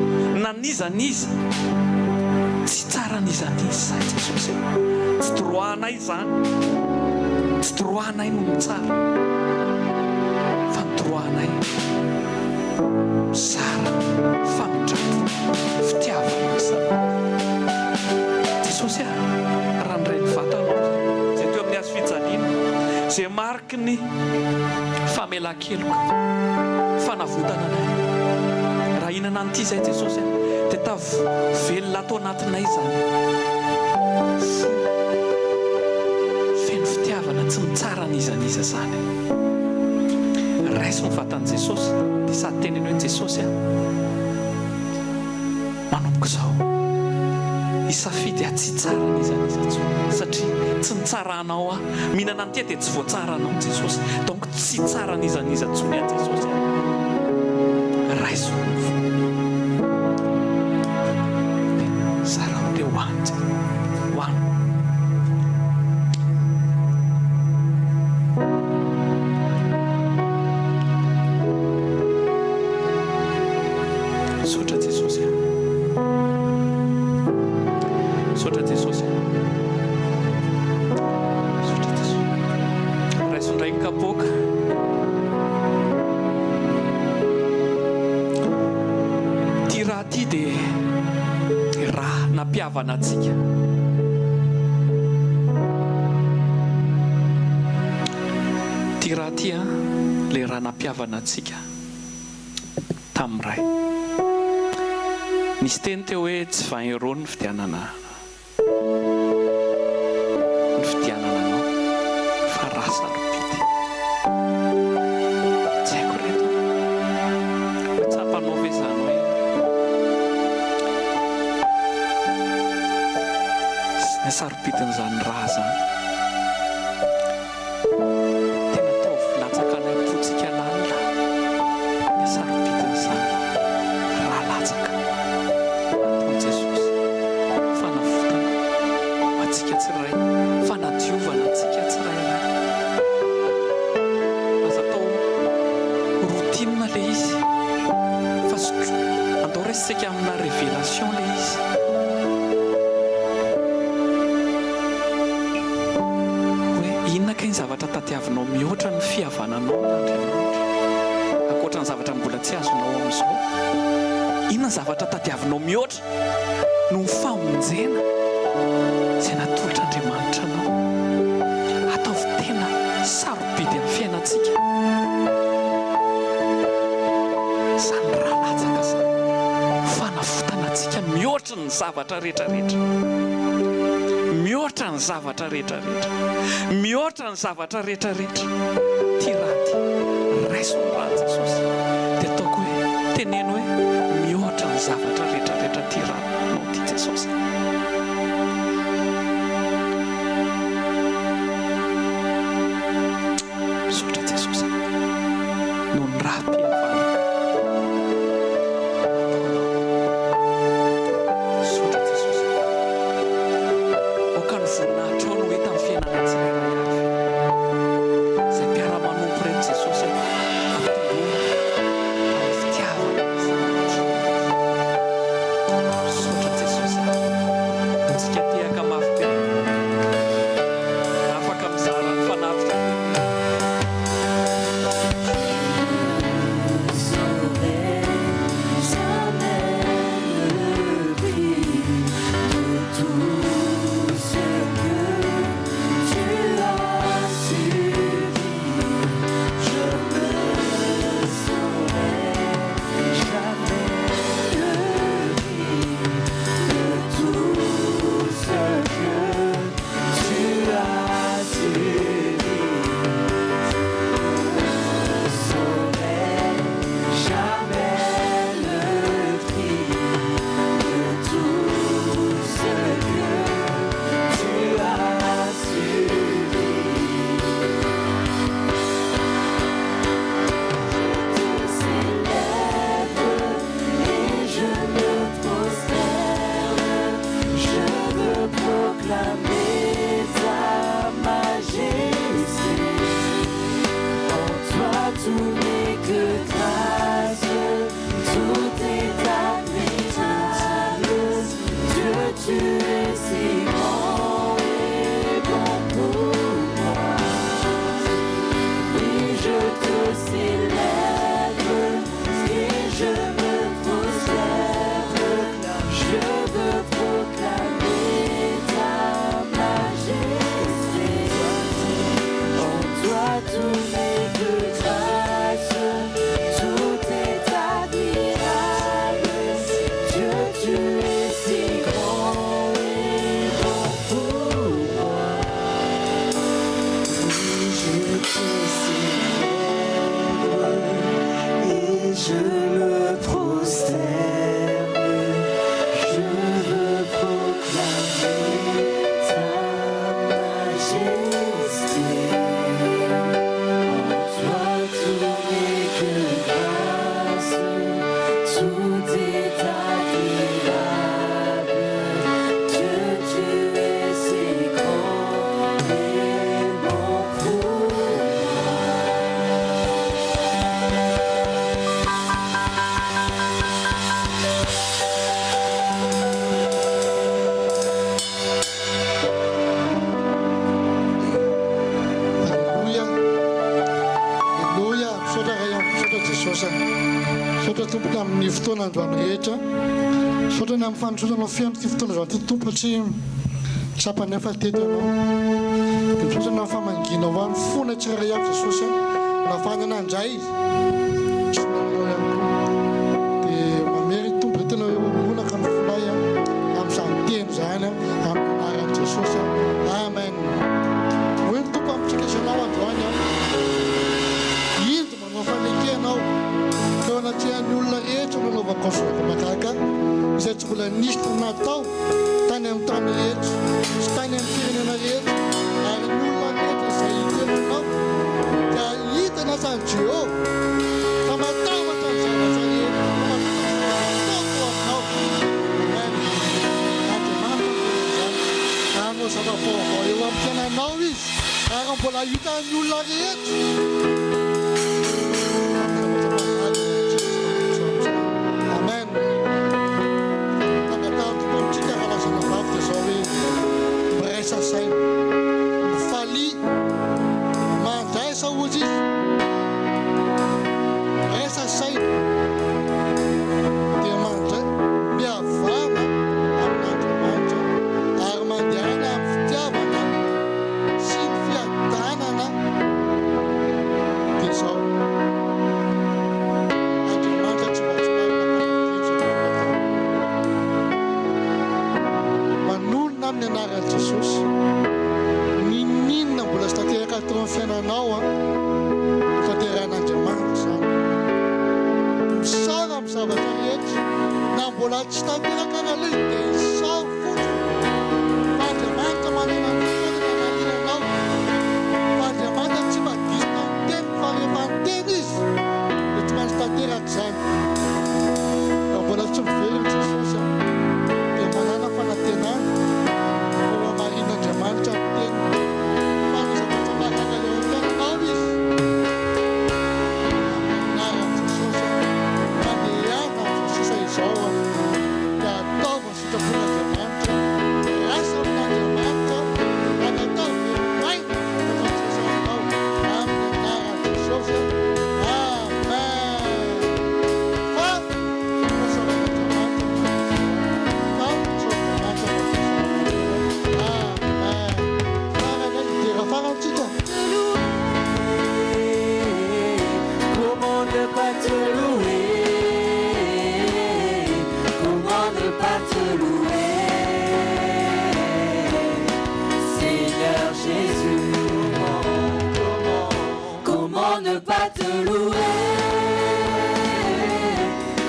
na n'izaniza tsy tsara n'izaniza zay Jesosy tsy droanay zany tsy droanay no mitsara fa ny droanay mizara famindrato fitiavana mizara Jesosy raha nyray ny vatanao zay teo amin'ny azo fijaliana zay mariky ny famelan-keloka fanavotana anay raha inana an'ity zay Jesosy dia velona atao anatinay zany feno fitiavana tsy mitsara n'izaniza zany raiso ny vatan'i Jesosy dia sady teneny hoe Jesosy manomboka izao isafidy tsy tsara n'izaniza tsony satria tsy nitsaranao mihinana an'ity dia tsy voatsaranao Jesosy donc tsy tsara n'izaniza tsony Jesosy raiso sarao dia hoany sotra Jesosy sotra Jesosy sotra Jesosy raiso ndray ny kapoaka ty raha ty dia raha nampiavana antsika ty raha ty le raha nampiavana antsika tamin'iray nisy teny teo hoe tsy vain-ero ny fidianana anao fa rasa lopity tsy haiko reto hoe tsapanao ve zany hoe ny saropitin'izany raha zany tena tao latsaka any ampotsika lalina ny saropitin'izany raha latsaka ataon'i Jesosy fanavotana atsika tsirairay fanadiovana atsika tsirairay aza atao routine le izy fa andao resitsika amina révélation le izy inona ny zavatra tadiavinao mihoatra ny fihavananao n'Andriamanitra ankoatra ny zavatra mbola tsy azonao amin'izao inona ny zavatra tadiavinao mihoatra no ny famonjena izay natolotr'Andriamanitra anao ataovy tena sarobidy antsika zany raha latsaka zany fanafotana antsika mihoatra ny zavatra rehetrarehetra mihoatra ny zavatra rehetrarehetra mihoatra ny zavatra rehetrarehetra ty raha ty raisony raha Jesosy dia ataoko hoe teneno hoe mihoatra ny zavatra rehetrarehetra ty raha no ty Jesosy misaotra Jesosy no ny raha mpihavana misaotra Jesosy oka ny voninahitra ao no hita amin'ny fiainana tsirairay avy izay mpiara-manompo reny Jesosy ampitomboana amin'ny fitiavana misaotra Jesosy antsika tehaka mafy be afaka mizara ny fanavitra androany rehetra sotra ny amin'ny fanotrosanao fiano ty fotoana zao ty tompo satria tsapany efa teto ianao dia misaotra na famangina ho any fona tsirairay avy Jesosy nafany anandray izy tsy nanao ihany koa dia mamery tompo dia tena hoe omonaka ny fonay amin'izany teny zany amin'ny anaran'i Jesosy amen hoe ny tompo amintsika isanao androany indo manao fanekenao teo anatrihan'ny olona rehetra nanaovako sonako makaka izay tsy mbola nisy natao tany amin'ny tany rehetra sy tany amin'ny firenena rehetra ary ny olona rehetra izay hitenanao dia hitana zany Jehova fa matavatra ny zavatra rehetra ataoko aminao andriamanitra zany anao zava-baovao eo amin'ny fiainanao izy ary mbola hitan'ny olona rehetra mbola tsy tanteraka raha le dia sao fotsiny fa Andriamanitra manana ny fitoeranao fa Andriamanitra tsy madisina ny teny fa rehefa ny teny izy dia tsy maintsy tanteraka izany raha mbola tsy miveriny Jesosy dia manana fanantenana ao amarin'Andriamanitra ny teny fa ny zavatra mahagaga eo amin'ny fiainanao izy anaran'i Jesosy mandeana amin'ny sisa izao dia ataova ny sitrapon'Andriamanitra rasa amin'Andriamanitra ary atao velomaina rehefa Jesosy aminao amin'ny anaran'i Jesosy. Comment ne pas te louer?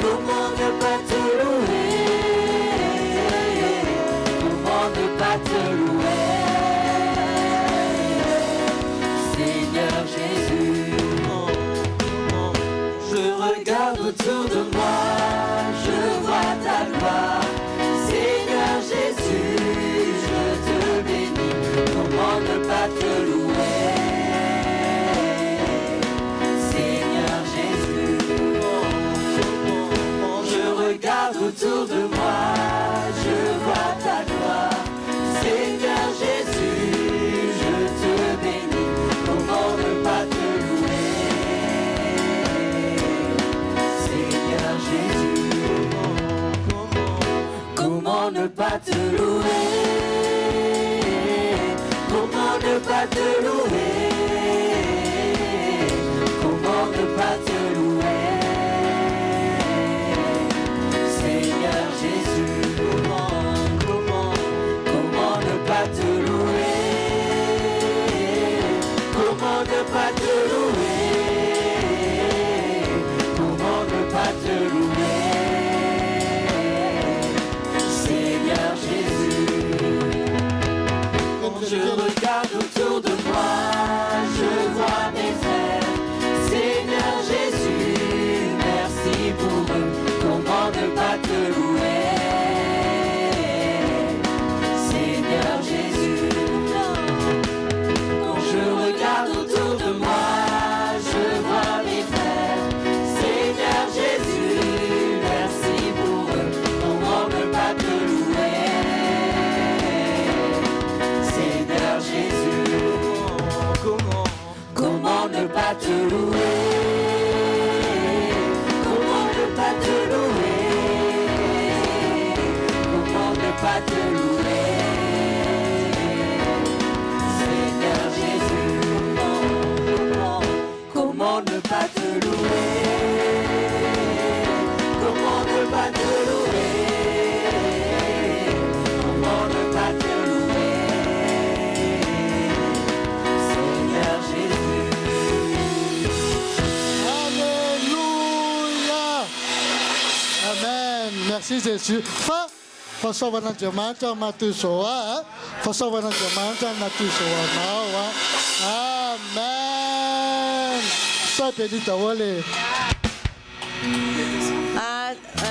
Comment ne pas te louer? Comment ne pas te louer? Seigneur Jésus, je regarde autour de moi, je vois ta gloire. Seigneur Jésus, je te bénis. Comment ne pas te louer? Autour de moi, je vois ta gloire. Seigneur Jésus, je te bénis. Comment ne pas te louer? Seigneur Jésus, comment ne pas te louer? Comment ne pas te louer? Comment ne pas te louer? Pas te louer, comment ne pas te louer, Seigneur Jésus. Quand je regarde autour de moi, je vois mes frères, Seigneur Jésus, merci pour eux. Comment ne pas te louer, Seigneur Jésus. Quand je regarde autour de moi, je vois mes frères. Seigneur Jésus, merci pour eux. Comment ne pas te louer, Seigneur Jésus. Comment ne pas te louer? Comment ne pas te louer? Comment ne pas te louer, Seigneur Jésus. Comment ne pas te louer? Comment ne pas te louer? Comment ne pas te louer, Seigneur Jésus. Alléluia. Amen. Merci Jésus. Fahasoavan'Andriamanitra matozoa, fahasoavan'Andriamanitra natozoanao. Amen. Sois béni daholo.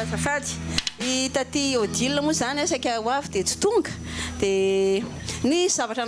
Azafady, itaty Odile moa zany asaka ho avy dia tsy tonga dia ny zavatra